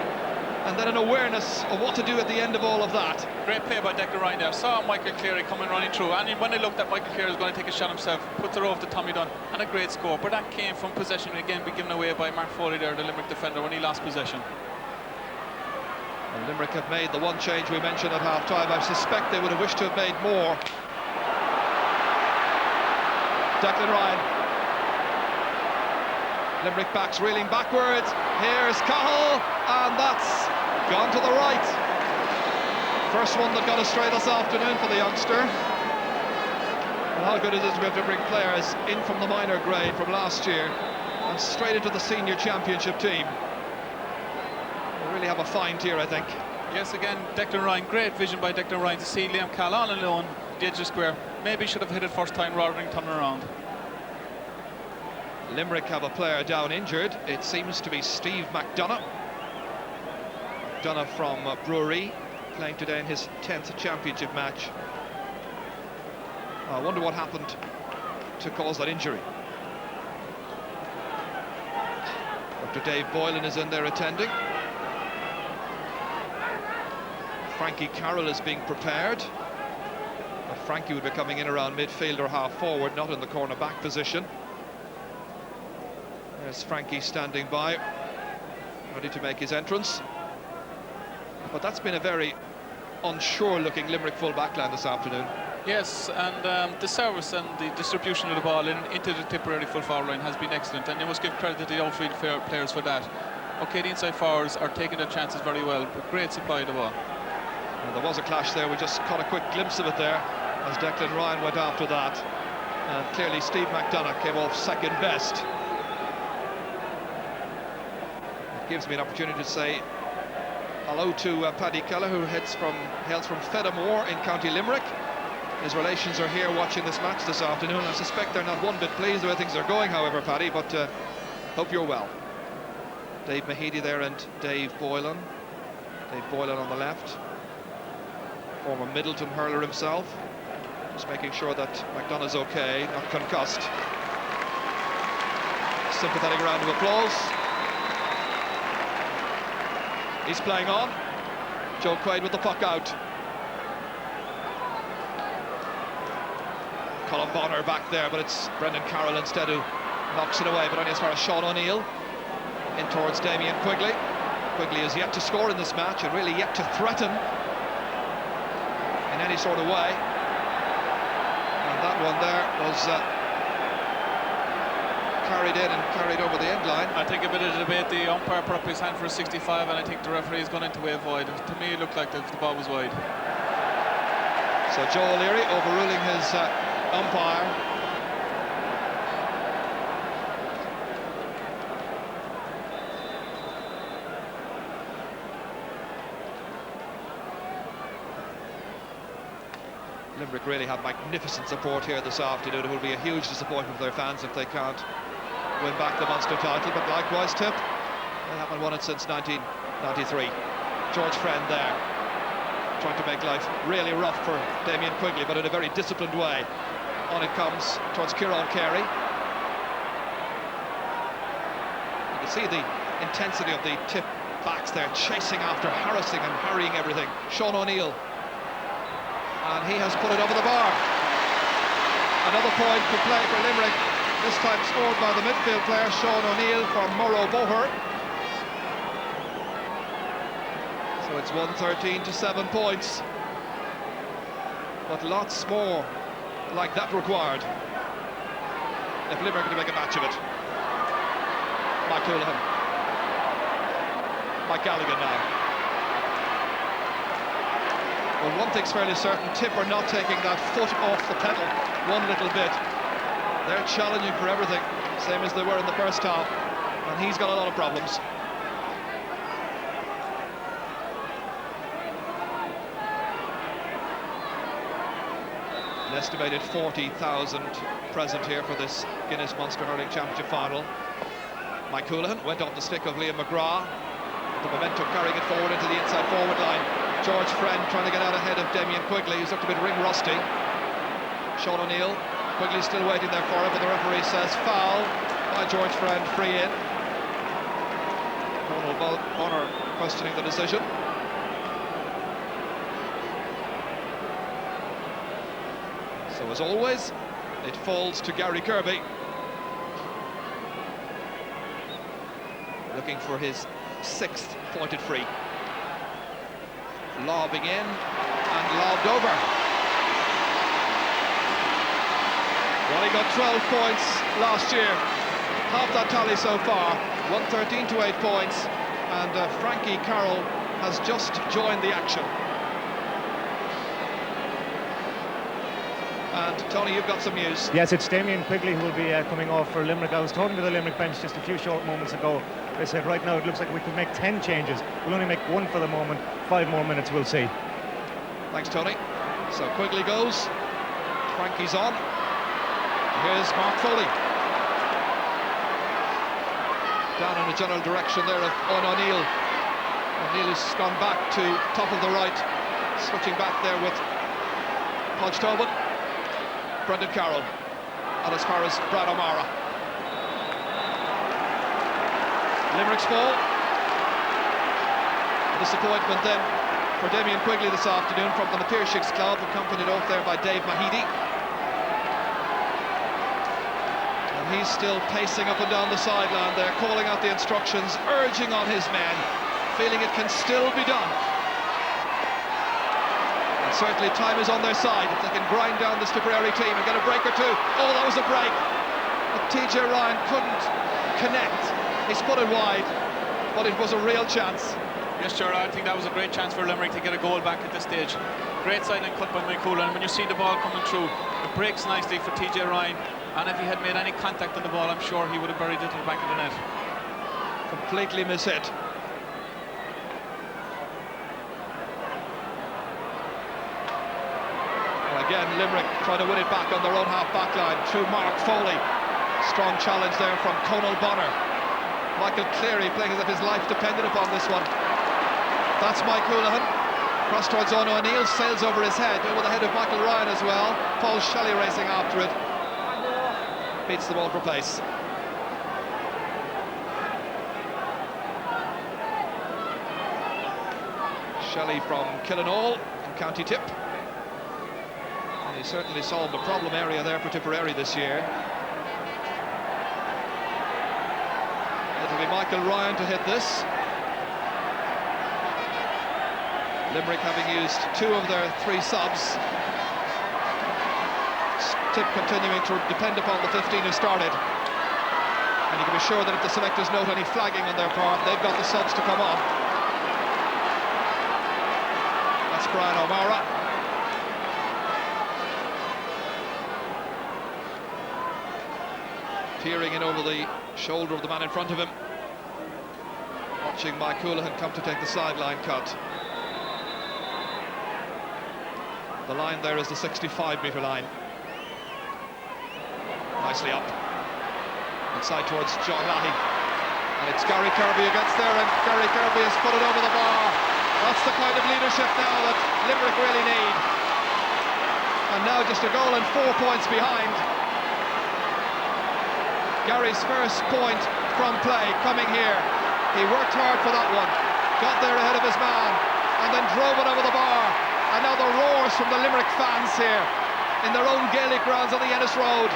and then an awareness of what to do at the end of all of that. Great play by Declan Ryan there. Saw Michael Cleary coming running through, and when they looked at Michael Cleary was going to take a shot himself, puts it over to Tommy Dunn, and a great score. But that came from possession, again be given away by Mark Foley there, the Limerick defender, when he lost possession. And Limerick have made the one change we mentioned at half-time. I suspect they would have wished to have made more. Declan Ryan. Limerick backs reeling backwards. Here's Cahill, and that's gone to the right. First one that got astray this afternoon for the youngster. And how good it is to be able to bring players in from the minor grade from last year and straight into the senior championship team. They really have a fine tier, I think. Yes, again, Declan Ryan, great vision by Declan Ryan to see Liam Cahill on alone, the edge of the square. Maybe should have hit it first time rather than turning around. Limerick have a player down injured. It seems to be Steve McDonough. McDonough from Brewery, playing today in his 10th championship match. I wonder what happened to cause that injury. Dr. Dave Boylan is in there attending. Frankie Carroll is being prepared. But Frankie would be coming in around midfield or half forward, not in the corner back position. There's Frankie standing by, ready to make his entrance. But that's been a very unsure looking Limerick full back line this afternoon. Yes, and the service and the distribution of the ball into the Tipperary full forward line has been excellent, and you must give credit to the outfield players for that. Okay, the inside forwards are taking their chances very well, but great supply of the ball. Well, there was a clash there, we just caught a quick glimpse of it there as Declan Ryan went after that. And clearly Steve McDonough came off second best. It gives me an opportunity to say hello to Paddy Kelleher, who hails from Fedamore in County Limerick. His relations are here watching this match this afternoon. I suspect they're not one bit pleased the way things are going, however, Paddy, but hope you're well. Dave Mahedy there and Dave Boylan. Dave Boylan on the left. Former Middleton hurler himself. Just making sure that McDonough's okay, not concussed. Sympathetic round of applause. He's playing on. Joe Quaid with the puck out. Colin Bonner back there, but it's Brendan Carroll instead who knocks it away, but only as far as Sean O'Neill. In towards Damien Quigley. Quigley is yet to score in this match and really yet to threaten in any sort of way. And that one there was carried in and carried over the end line. I think a bit of debate, the umpire put up his hand for a 65, and I think the referee has gone into way void. To me it looked like the ball was wide. So Joe O'Leary overruling his umpire. Limerick really have magnificent support here this afternoon. It will be a huge disappointment for their fans if they can't win back the Munster title, but likewise Tip, they haven't won it since 1993. George Friend there, trying to make life really rough for Damien Quigley, but in a very disciplined way. On it comes towards Kieran Carey. You can see the intensity of the Tip backs there, chasing after, harassing and harrying everything. Sean O'Neill, and he has put it over the bar. Another point to play for Limerick, this time scored by the midfield player Sean O'Neill for Murrow Boher. So it's 113 to 7 points, but lots more like that required if Limerick are to make a match of it. Mike Houlihan, Mike Galligan now. Well, one thing's fairly certain, Tip are not taking that foot off the pedal one little bit. They're challenging for everything, same as they were in the first half, and he's got a lot of problems. An estimated 40,000 present here for this Guinness Munster Hurling Championship final. Mike Houlihan went off the stick of Liam McGrath. The momentum carrying it forward into the inside forward line. George Friend trying to get out ahead of Damien Quigley, who's looked a bit ring rusty. Sean O'Neill, Quigley still waiting there for it, but the referee says foul by George Friend, free in. Donald Bonner questioning the decision. So as always, it falls to Gary Kirby, looking for his 6th pointed free. Lobbing in and lobbed over. Well, he got 12 points last year, half that tally so far, 113 to 8 points, and Frankie Carroll has just joined the action. And Tony, you've got some news. Yes, it's Damien Quigley who will be coming off for Limerick. I was talking to the Limerick bench just a few short moments ago. They said right now it looks like we could make 10 changes. We'll only make one for the moment. 5 more minutes, we'll see. Thanks, Tony. So Quigley goes. Frankie's on. Here's Mark Foley. Down in the general direction there of Owen O'Neill. O'Neill has gone back to top of the right, switching back there with Podge Tobin, Brendan Carroll, and as far as Brad O'Mara. Limerick's ball. Disappointment then for Damien Quigley this afternoon from the Napiershicks club, accompanied off there by Dave Mahidi. And he's still pacing up and down the sideline there, calling out the instructions, urging on his men, feeling it can still be done. And certainly time is on their side if they can grind down this Tipperary team and get a break or two. Oh, that was a break. But TJ Ryan couldn't connect. He's put it wide, but it was a real chance. Yes, sure, I think that was a great chance for Limerick to get a goal back at this stage. Great sideline cut by Mike Houlihan, and when you see the ball coming through, it breaks nicely for TJ Ryan, and if he had made any contact on the ball, I'm sure he would have buried it in the back of the net. Completely mishit. And again, Limerick try to win it back on their own half-back line through Mark Foley. Strong challenge there from Conal Bonner. Michael Cleary playing as if his life depended upon this one. That's Mike Houlihan. Cross towards Owen O'Neill, sails over his head, over the head of Michael Ryan as well. Paul Shelley racing after it. Beats the ball for place. Shelley from Killinall in County Tip. And he certainly solved a problem area there for Tipperary this year. It'll be Michael Ryan to hit this. Limerick having used 2 of their 3 subs. Tip continuing to depend upon the 15 who started. And you can be sure that if the selectors note any flagging on their part, they've got the subs to come on. That's Brian O'Mara. Peering in over the shoulder of the man in front of him. Watching Mike Houlihan come to take the sideline cut. The line there is the 65-metre line. Nicely up. Inside towards John Lahey. And it's Gary Kirby against there, and Gary Kirby has put it over the bar. That's the kind of leadership now that Limerick really need. And now just a goal and 4 points behind. Gary's first point from play coming here. He worked hard for that one. Got there ahead of his man and then drove it over the bar. And now the roars from the Limerick fans here in their own Gaelic grounds on the Ennis Road.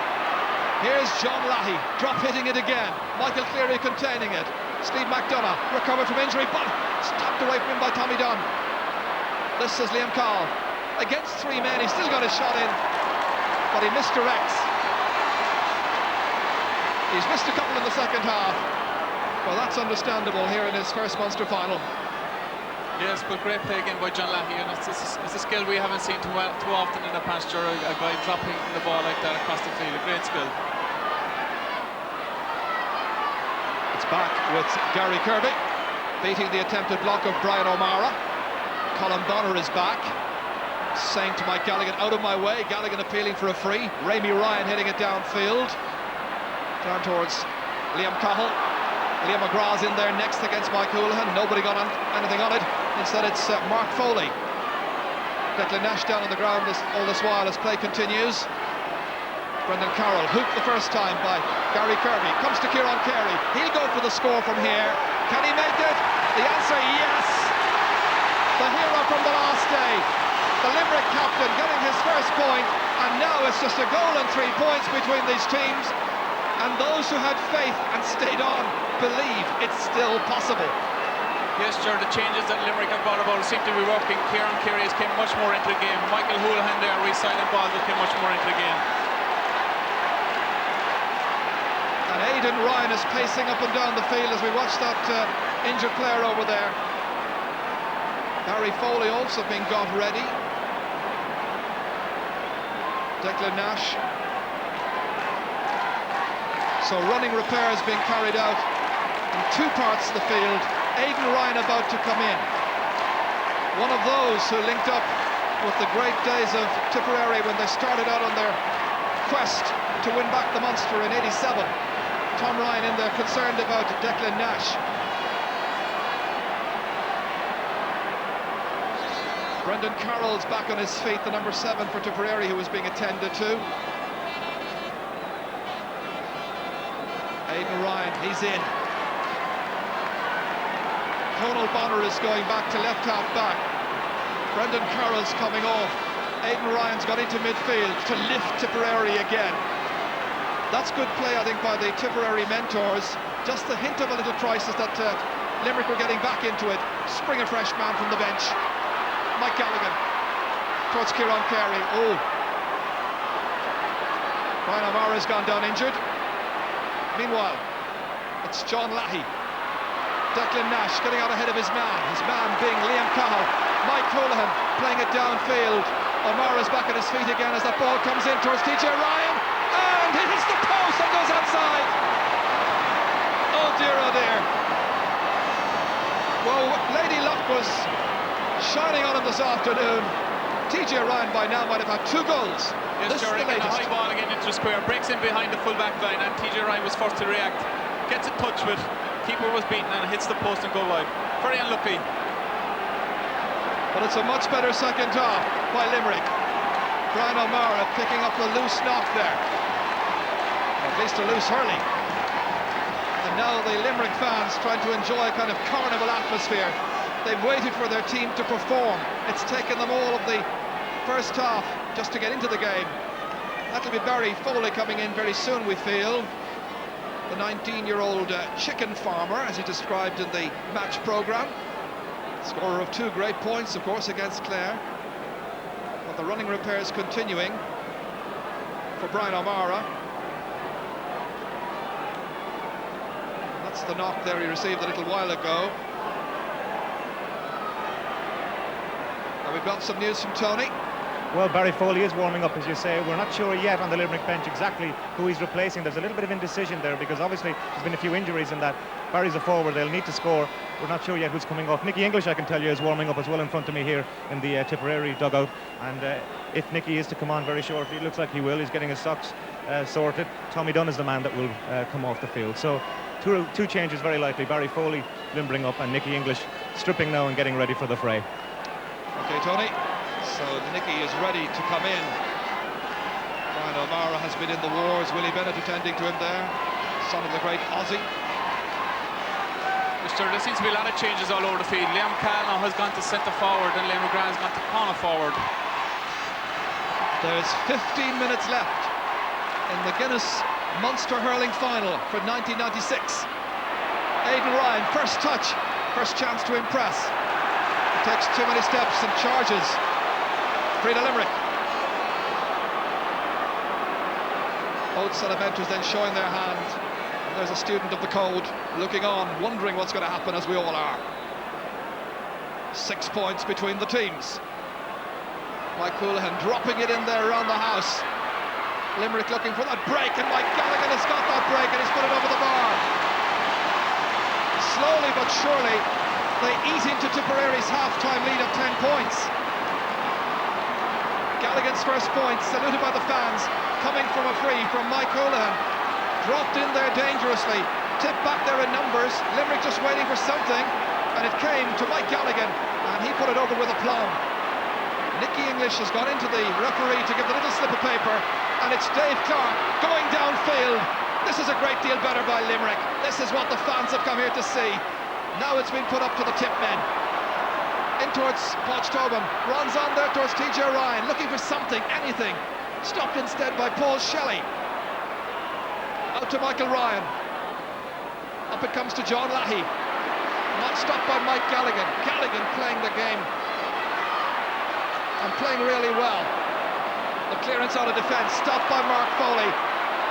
Here's John Lahey, drop hitting it again. Michael Cleary containing it. Steve McDonough recovered from injury, but stopped away from him by Tommy Dunn. This is Liam Cowell. Against 3 men, he still got his shot in, but he misdirects. He's missed a couple in the second half. Well, that's understandable here in his first Munster final. Yes, but great play again by John Lahey, and it's a skill we haven't seen too often in the past. A guy dropping the ball like that across the field, a great skill. It's back with Gary Kirby, beating the attempted block of Brian O'Mara. Colin Bonner is back, saying to Mike Galligan, out of my way. Galligan appealing for a free. Rémi Ryan hitting it downfield. Down towards Liam Cahill. Liam McGraw's in there next against Mike Houlihan. Nobody got anything on it. Instead it's Mark Foley. Declan Nash down on the ground all this while as play continues. Brendan Carroll hooped the first time by Gary Kirby. Comes to Kieran Carey. He'll go for the score from here. Can he make it? The answer, yes! The hero from the last day. The Limerick captain getting his first point, and now it's just a goal and 3 points between these teams. And those who had faith and stayed on believe it's still possible. Yes, sure, the changes that Limerick have brought about seem to be working. Kieran Carey came much more into the game. Michael Houlihan there, resigning ball, came much more into the game. And Aidan Ryan is pacing up and down the field as we watch that injured player over there. Barry Foley also being got ready. Declan Nash. So running repairs being carried out in 2 parts of the field. Aidan Ryan about to come in. One of those who linked up with the great days of Tipperary when they started out on their quest to win back the Munster in '87. Tom Ryan in there concerned about Declan Nash. Brendan Carroll's back on his feet, the number 7 for Tipperary, who was being attended to. Aidan Ryan, he's in. Conal Bonner is going back to left half back. Brendan Carroll's coming off. Aidan Ryan's got into midfield to lift Tipperary again. That's good play, I think, by the Tipperary mentors. Just the hint of a little crisis that Limerick were getting back into it. Spring a fresh man from the bench. Mike Gallagher towards Kieran Carey. Oh, Brian O'Mara's gone down injured. Meanwhile, it's John Lahey. Declan Nash getting out ahead of his man being Liam Cahill. Mike Houlihan playing it downfield. O'Mara's back at his feet again as that ball comes in towards TJ Ryan, and it hits the post and goes outside. Oh dear, oh dear. Well, Lady Luck was shining on him this afternoon. TJ Ryan by now might have had 2 goals. Yes, Jerry, a high ball again into the square, breaks in behind the full back line, and TJ Ryan was first to react. Gets in touch with, keeper was beaten and hits the post and goal wide. Very unlucky. But it's a much better second half by Limerick. Brian O'Mara picking up a loose knock there. At least a loose hurling. And now the Limerick fans trying to enjoy a kind of carnival atmosphere. They've waited for their team to perform. It's taken them all of the first half just to get into the game. That'll be Barry Foley coming in very soon, we feel. The 19-year-old chicken farmer, as he described in the match programme. Scorer of 2 great points, of course, against Clare. But the running repairs continuing for Brian O'Mara. That's the knock there he received a little while ago. And we've got some news from Tony. Well, Barry Foley is warming up, as you say. We're not sure yet on the Limerick bench exactly who he's replacing. There's a little bit of indecision there because obviously there's been a few injuries in that. Barry's a forward, they'll need to score. We're not sure yet who's coming off. Nicky English, I can tell you, is warming up as well in front of me here in the Tipperary dugout. And if Nicky is to come on very shortly, it looks like he will. He's getting his socks sorted. Tommy Dunn is the man that will come off the field. So two changes very likely. Barry Foley limbering up and Nicky English stripping now and getting ready for the fray. Okay, Tony. So Nicky is ready to come in. Brian O'Mara has been in the wars. Willie Bennett attending to him there. Son of the great Aussie. There seems to be a lot of changes all over the field. Liam Cahill now has gone to centre forward and Liam McGrath has gone to corner forward. There's 15 minutes left in the Guinness Munster Hurling final for 1996. Aidan Ryan, first touch, first chance to impress. He takes too many steps and charges. Free to Limerick. Both set of entries then showing their hand. And there's a student of the code looking on, wondering what's going to happen, as we all are. 6 points between the teams. Mike Houlihan dropping it in there around the house. Limerick looking for that break, and Mike Gallagher has got that break and he's put it over the bar. Slowly but surely they ease into Tipperary's half-time lead of 10 points. Gallagher's first point, saluted by the fans, coming from a free from Mike Houlihan. Dropped in there dangerously, tipped back there in numbers. Limerick just waiting for something, and it came to Mike Gallagher, and he put it over with aplomb. Nicky English has gone into the referee to give the little slip of paper, and it's Dave Clark going downfield. This is a great deal better by Limerick. This is what the fans have come here to see. Now it's been put up to the tip men. In towards Podge Tobin. Runs on there towards TJ Ryan, looking for something, anything. Stopped instead by Paul Shelley. Out to Michael Ryan. Up it comes to John Lahey. Not stopped by Mike Gallagher. Gallagher playing the game and playing really well. The clearance out of defence, stopped by Mark Foley.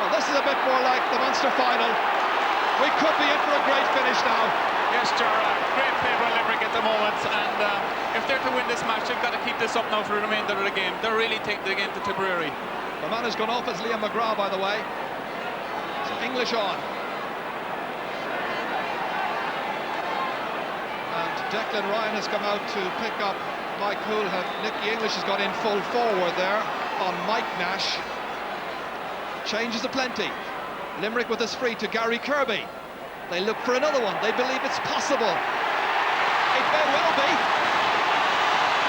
Well, this is a bit more like the Munster final. We could be in for a great finish now. Yes, Gerard, great play by Limerick at the moment, and if they're to win this match, they've got to keep this up now for the remainder of the game. They're really taking the game to Tipperary. The man who's gone off is Liam McGrath, by the way. So English on. And Declan Ryan has come out to pick up Mike Houlihan. Nicky English has got in full forward there on Mike Nash. Changes aplenty. Limerick with this free to Gary Kirby. They look for another one. They believe it's possible. It may well be.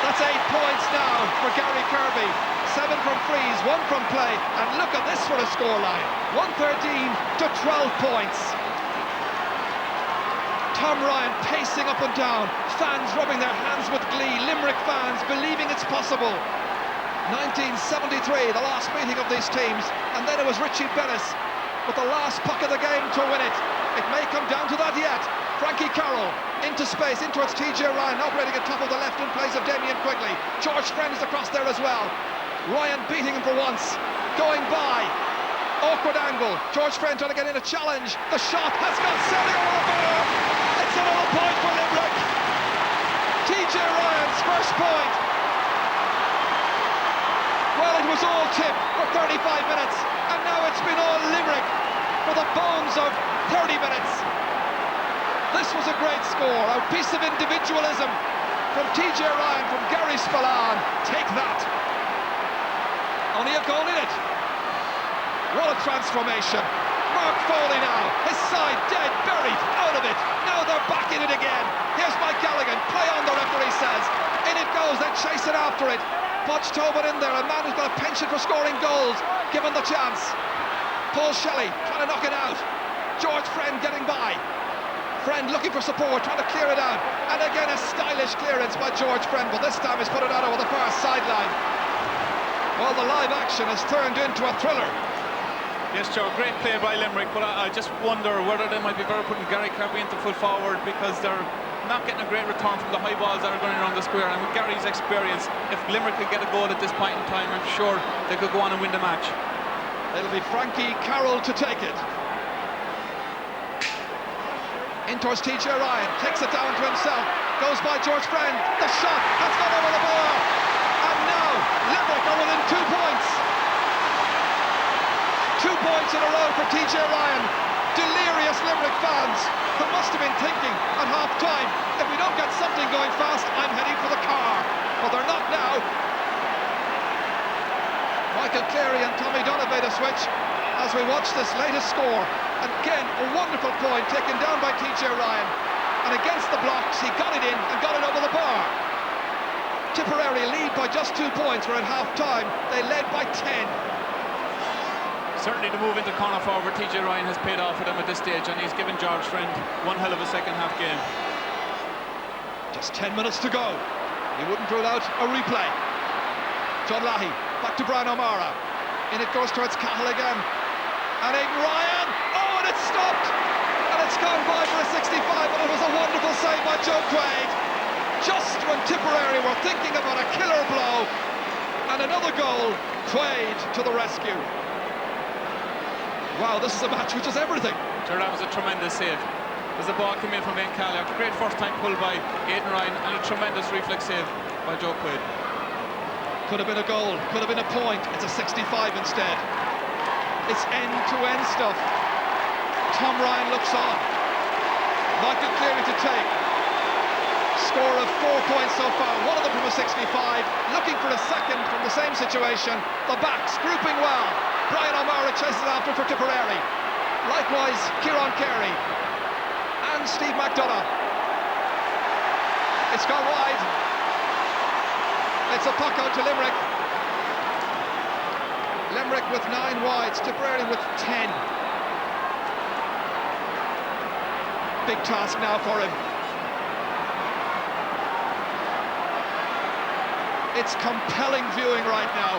That's 8 points now for Gary Kirby. 7 from frees, 1 from play. And look at this for a scoreline. 113 to 12 points. Tom Ryan pacing up and down. Fans rubbing their hands with glee. Limerick fans believing it's possible. 1973, the last meeting of these teams. And then it was Richie Bellis with the last puck of the game to win it. It may come down to that yet. Frankie Carroll into space, in towards TJ Ryan, operating at top of the left in place of Damien Quigley. George Friend is across there as well. Ryan beating him for once. Going by. Awkward angle. George Friend trying to get in a challenge. The shot has gone sailing over the bar. It's another point for Limerick. TJ Ryan's first point. Well, it was all Tip for 35 minutes, and now it's been all Limerick for the bones of 30 minutes. This was a great score, a piece of individualism from TJ Ryan, from Gary Spillane. Take that. Only a goal in it. What a transformation. Mark Foley now, his side dead, buried, out of it. Now they're back in it again. Here's Mike Gallagher, play on, the referee says. In it goes, they chase it after it. Podge Tobin in there, a man who's got a penchant for scoring goals, given the chance. Paul Shelley trying to knock it out. George Friend getting by. Friend looking for support, trying to clear it out. And again a stylish clearance by George Friend, but this time he's put it out over the far sideline. Well, the live action has turned into a thriller. Yes, Joe, great play by Limerick, but I just wonder whether they might be better putting Gary Kirby into full forward, because they're not getting a great return from the high balls that are going around the square. And with Gary's experience, if Limerick could get a goal at this point in time, I'm sure they could go on and win the match. It'll be Frankie Carroll to take it. In towards TJ Ryan, takes it down to himself, goes by George Friend, the shot has gone over the bar, and now Limerick are within 2 points. 2 points in a row for TJ Ryan. Delirious Limerick fans who must have been thinking at half-time, if we don't get something going fast, I'm heading for the car. But they're not now. Michael Cleary and Tommy Donovan a switch as we watch this latest score. Again, a wonderful point taken down by TJ Ryan. And against the blocks, he got it in and got it over the bar. Tipperary lead by just 2 points. We're at half-time. They led by 10. Certainly the move into corner forward, TJ Ryan has paid off for them at this stage, and he's given George Friend one hell of a second half game. Just 10 minutes to go. He wouldn't rule out a replay. John Lahey, back to Brian O'Mara. In it goes towards Cahill again. And Aidan Ryan, oh, and it's stopped! And it's gone by for a 65, and it was a wonderful save by Joe Quaid. Just when Tipperary were thinking about a killer blow. And another goal, Quaid to the rescue. Wow, this is a match which is everything. Sure, that was a tremendous save. As the ball came in from Ben Callier, a great first time pull by Aidan Ryan, and a tremendous reflex save by Joe Quaid. Could have been a goal, could have been a point. It's a 65 instead. It's end-to-end stuff. Tom Ryan looks on. Michael Cleary to take. Score of 4 points so far, one of them from a 65. Looking for a second from the same situation. The backs grouping well. Brian O'Mara chases after for Tipperary. Likewise, Kieran Carey and Steve McDonough. It's gone wide. It's a puck out to Limerick. Limerick with 9 wides, Tipperary with 10. Big task now for him. It's compelling viewing right now.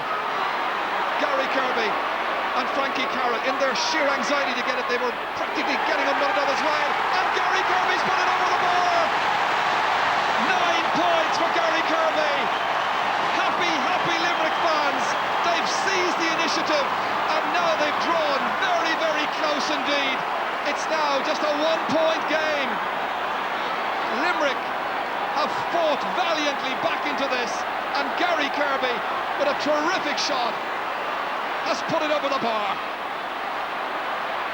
Gary Kirby and Frankie Carroll, in their sheer anxiety to get it, they were practically getting on one another's way, and Gary Kirby's put it over the bar! 9 points for Gary Kirby! Happy Limerick fans! They've seized the initiative, and now they've drawn very, very close indeed. It's now just a 1-point game. Limerick have fought valiantly back into this, and Gary Kirby, with a terrific shot, has put it over the bar.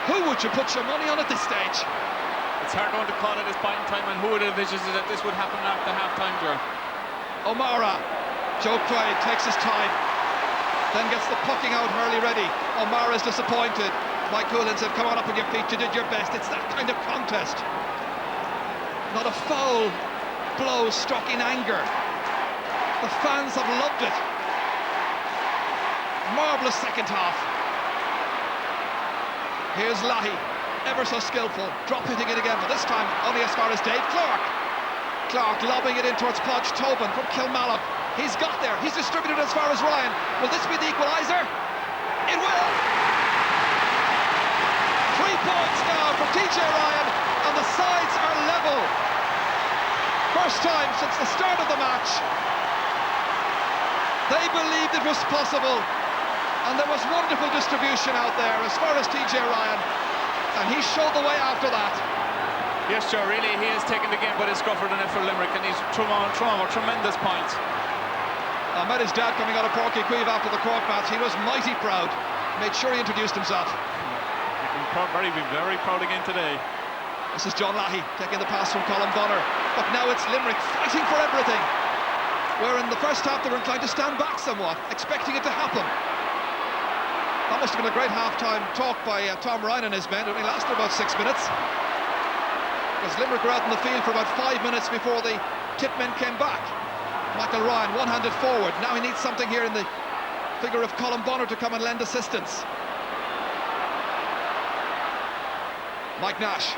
Who would you put your money on at this stage? It's hard one to call at this point in time, and who would have envisioned that this would happen after half-time, Joe? O'Mara, Joe Quaid takes his time, then gets the pucking out Hurley ready. O'Mara is disappointed. Mike Hoolan said, come on up on your feet, you did your best. It's that kind of contest. Not a foul blow struck in anger. The fans have loved it. Marvellous second half. Here's Lahey, ever so skillful, drop hitting it again, but this time only as far as Dave Clark. Clark lobbing it in towards Podge Tobin from Kilmallock. He's got there, he's distributed as far as Ryan. Will this be the equaliser? It will! 3 points now for TJ Ryan, and the sides are level. First time since the start of the match. They believed it was possible, and there was wonderful distribution out there as far as TJ Ryan, and he showed the way after that. Yes, Joe, really, he has taken the game by the scruff of the neck for Limerick, and he's thrown on tremendous points. I met his dad coming out of Páirc Uí Chaoimh after the Cork match. He was mighty proud, made sure he introduced himself. Very proud again today. This is John Lahey taking the pass from Colin Bonner, but now it's Limerick fighting for everything, where in the first half they were inclined to stand back somewhat, expecting it to happen. That must have been a great half-time talk by Tom Ryan and his men. It only lasted about 6 minutes, because Limerick were out in the field for about 5 minutes before the tip men came back. Michael Ryan one-handed forward. Now he needs something here in the figure of Colin Bonner to come and lend assistance. Mike Nash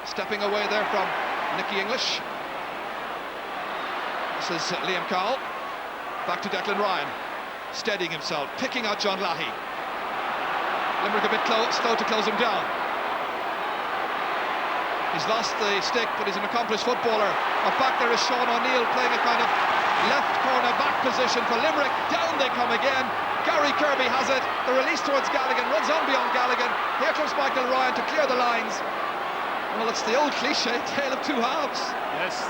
stepping away there from Nicky English. This is Liam Cowell. Back to Declan Ryan, steadying himself, picking out John Lahey. Limerick a bit slow to close him down. He's lost the stick, but he's an accomplished footballer. Up back there is Sean O'Neill playing a kind of left corner back position for Limerick. Down they come again. Gary Kirby has it. The release towards Galligan, runs on beyond Galligan. Here comes Michael Ryan to clear the lines. Well, it's the old cliche, tale of two halves. Yes.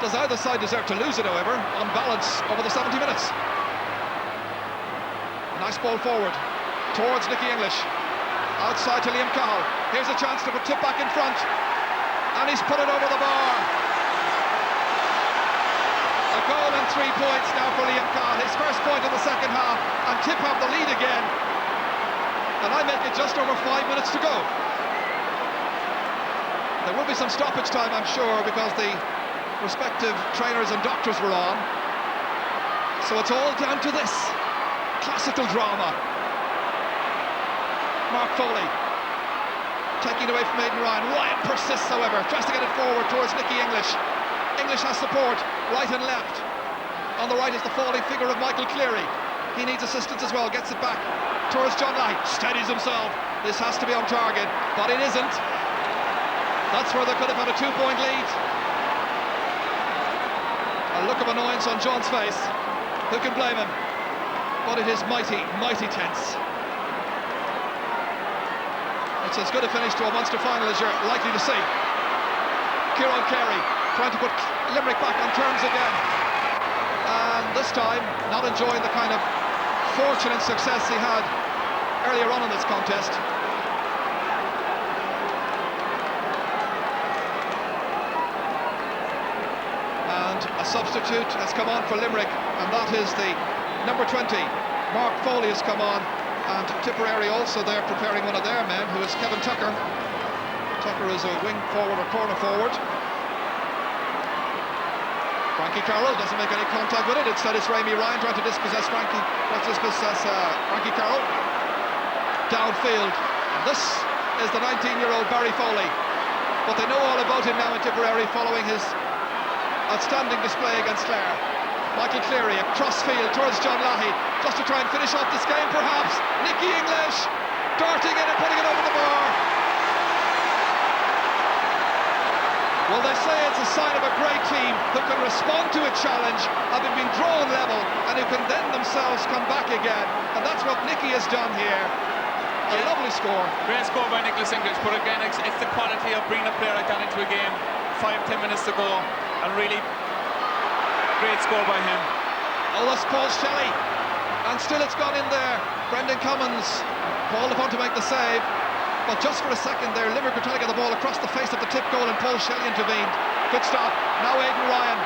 Does either side deserve to lose it, however, on balance over the 70 minutes. Nice ball forward towards Nicky English. Outside to Liam Cowell. Here's a chance to put Tip back in front, and he's put it over the bar. A goal and 3 points now for Liam Cowell, his first point in the second half, and Tip have the lead again. And I make it just over 5 minutes to go. There will be some stoppage time, I'm sure, because the respective trainers and doctors were on. So it's all down to this classical drama. Mark Foley taking it away from Aidan Ryan. Ryan persists, however, tries to get it forward towards Nicky English. English has support right and left. On the right is the falling figure of Michael Cleary. He needs assistance as well, gets it back towards John Lahey, steadies himself. This has to be on target, but it isn't. That's where they could have had a 2-point lead. A look of annoyance on John's face. Who can blame him? But it is mighty, mighty tense. It's as good a finish to a Munster final as you're likely to see. Kieran Carey trying to put Limerick back on terms again, and this time not enjoying the kind of fortune and success he had earlier on in this contest. And a substitute has come on for Limerick, and that is the number 20, Mark Foley, has come on. And Tipperary also there preparing one of their men, who is Kevin Tucker. Tucker is a wing forward or corner forward. Frankie Carroll doesn't make any contact with it. Instead it's Rémi Ryan trying to dispossess Frankie Carroll. Downfield. And this is the 19-year-old Barry Foley. But they know all about him now in Tipperary following his outstanding display against Clare. Michael Cleary, a crossfield towards John Lahey, just to try and finish off this game perhaps. Nicky English, darting in and putting it over the bar. Well, they say it's a sign of a great team who can respond to a challenge, having been drawn level, and who can then themselves come back again. And that's what Nicky has done here. A lovely score. Great score by Nicholas English, but again, it's the quality of bringing a player like that into a game. 5-10 minutes to go, and really great score by him. Oh, that's Paul Shelley, and still it's gone in there. Brendan Cummins called upon to make the save, but just for a second there, Limerick were trying to get the ball across the face of the tip goal, and Paul Shelley intervened. Good stop. Now Aidan Ryan,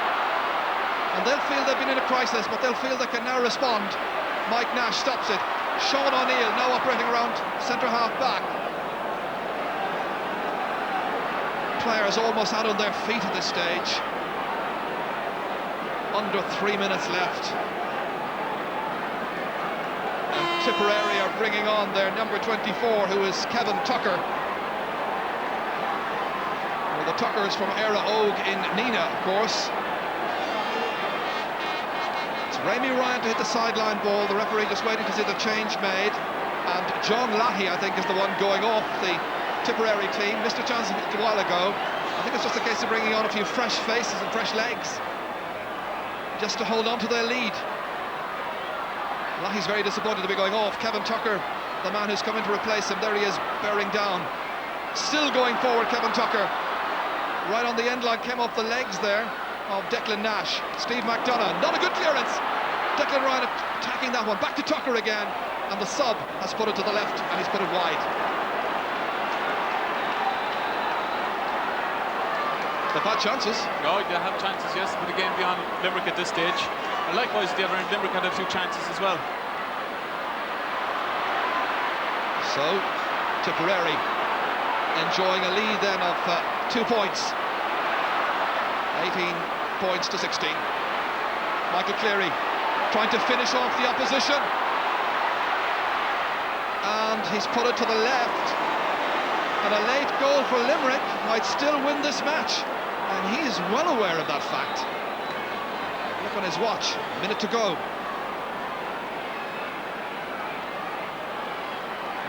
and they'll feel they've been in a crisis, but they'll feel they can now respond. Mike Nash stops it. Sean O'Neill now operating around centre half back. Players almost out on their feet at this stage. Under 3 minutes left. And Tipperary are bringing on their number 24, who is Kevin Tucker. Well, the Tuckers from Éire Óg in Nina, of course. It's Rémi Ryan to hit the sideline ball. The referee just waiting to see the change made. And John Lahey, I think, is the one going off the Tipperary team. Missed a chance a while ago. I think it's just a case of bringing on a few fresh faces and fresh legs, just to hold on to their lead. Lahey's very disappointed to be going off. Kevin Tucker, the man who's coming to replace him, there he is, bearing down. Still going forward, Kevin Tucker. Right on the end line, came off the legs there of Declan Nash. Steve McDonough, not a good clearance. Declan Ryan attacking that one. Back to Tucker again, and the sub has put it to the left, and he's put it wide. They've had chances. No, they have chances, yes, but the game beyond Limerick at this stage. And likewise, the other end, Limerick had a few chances as well. So, Tipperary enjoying a lead then of 2 points. 18 points to 16. Michael Cleary trying to finish off the opposition. And he's put it to the left. And a late goal for Limerick might still win this match. And he is well aware of that fact. Look on his watch, a minute to go.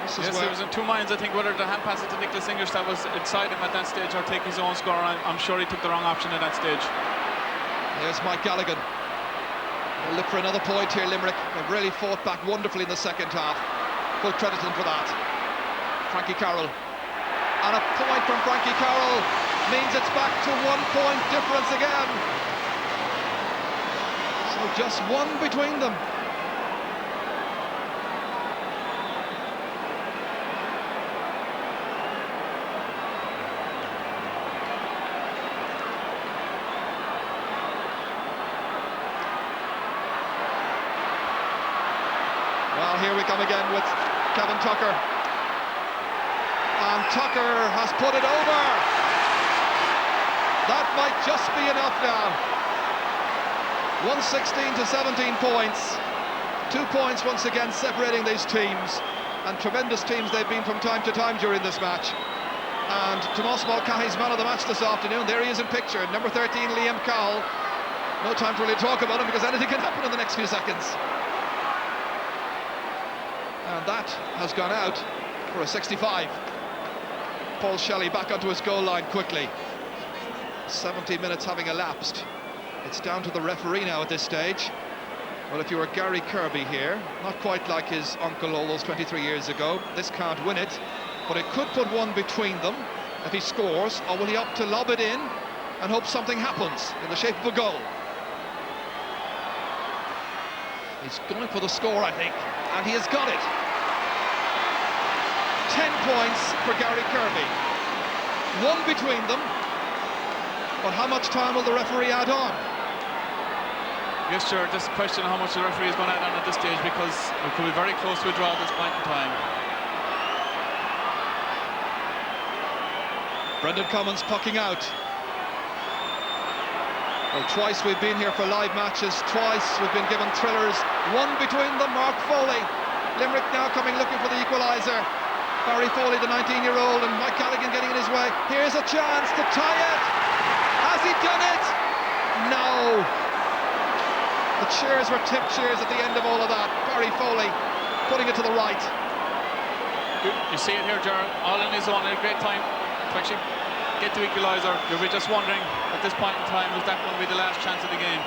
Yes, he was in two minds, I think, whether to hand pass it to Nicholas English that was inside him at that stage or take his own score. I'm sure he took the wrong option at that stage. There's Mike Galligan. They'll look for another point here, Limerick. They've really fought back wonderfully in the second half. Full credit to them for that. Frankie Carroll. And a point from Frankie Carroll means it's back to 1 point difference again. So just one between them. Well, here we come again with Kevin Tucker. And Tucker has put it over. That might just be enough now. 116 to 17 points. 2 points once again separating these teams. And tremendous teams they've been from time to time during this match. And Tomás Mulcahy's man of the match this afternoon. There he is in picture. Number 13, Liam Cowell. No time to really talk about him because anything can happen in the next few seconds. And that has gone out for a 65. Paul Shelley back onto his goal line quickly. 70 minutes having elapsed. It's down to the referee now at this stage. Well, if you were Gary Kirby here, not quite like his uncle all those 23 years ago, this can't win it, but it could put one between them if he scores, or will he opt to lob it in and hope something happens in the shape of a goal? He's going for the score, I think, and he has got it. 10 points for Gary Kirby. One between them, but how much time will the referee add on? Yes, sure, just a question of how much the referee is going to add on at this stage, because it could be very close to a draw at this point in time. Brendan Cummins pucking out. Well, twice we've been here for live matches, twice we've been given thrillers. One between them, Mark Foley. Limerick now coming looking for the equaliser. Barry Foley, the 19-year-old, and Mike Callaghan getting in his way. Here's a chance to tie it. Has he done it? No. The cheers were tipped cheers at the end of all of that. Barry Foley putting it to the right. You see it here, Gerard, all in his own, at a great time to actually get the equaliser. You'll be just wondering at this point in time, is that going to be the last chance of the game?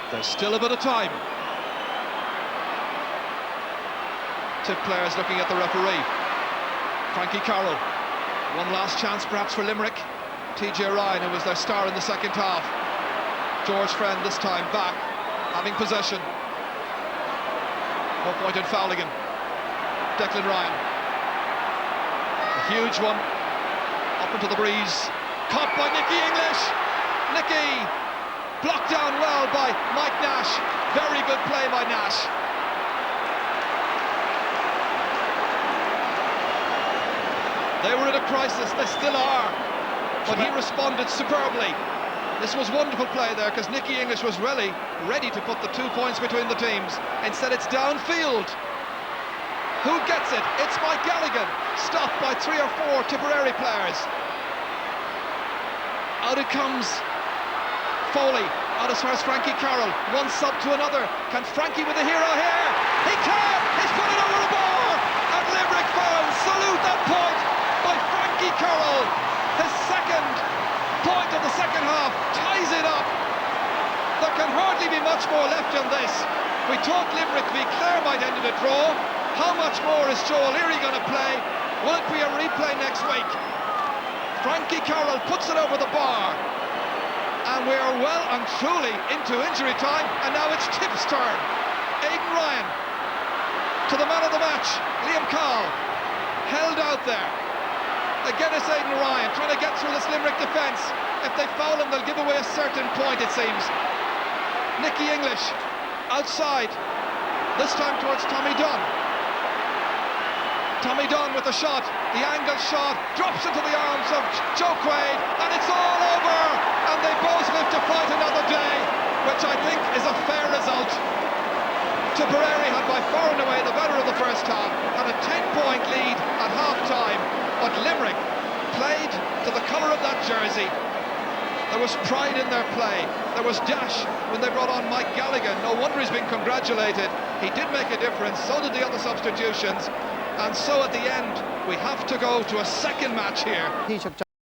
There's still a bit of time. Tip players looking at the referee. Frankie Carroll. One last chance perhaps for Limerick. TJ Ryan, who was their star in the second half. George Friend this time back, having possession. No point in fouling him. Declan Ryan. A huge one. Up into the breeze. Caught by Nicky English. Nicky blocked down well by Mike Nash. Very good play by Nash. They were in a crisis, they still are, but he responded superbly. This was wonderful play there, because Nicky English was really ready to put the 2 points between the teams. Instead it's downfield. Who gets it? It's Mike Galligan, stopped by 3 or 4 Tipperary players. Out it comes Foley, out as far as Frankie Carroll, one sub to another. Can Frankie with a hero here? He can! He's put it over the bar! And Limerick fans salute that point by Frankie Carroll. His second point of the second half ties it up. There can hardly be much more left in this. We thought Limerick v Clare might end in a draw. How much more is Joe O'Leary going to play? Will it be a replay next week? Frankie Carroll puts it over the bar. And we are well and truly into injury time. And now it's Tip's turn. Aidan Ryan to the man of the match, Liam Call. Held out there. Again it's Aidan Ryan trying to get through this Limerick defence. If they foul him, they'll give away a certain point, it seems. Nicky English outside, this time towards Tommy Dunn. Tommy Dunn with the shot, the angle shot, drops into the arms of Joe Quaid, and it's all over, and they both live to fight another day, which I think is a fair result. Tipperary had by far and away the better of the first half, had a 10-point lead at half-time, but Limerick played to the colour of that jersey. There was pride in their play. There was dash when they brought on Mike Galligan. No wonder he's been congratulated. He did make a difference, so did the other substitutions. And so at the end, we have to go to a second match here. Taoiseach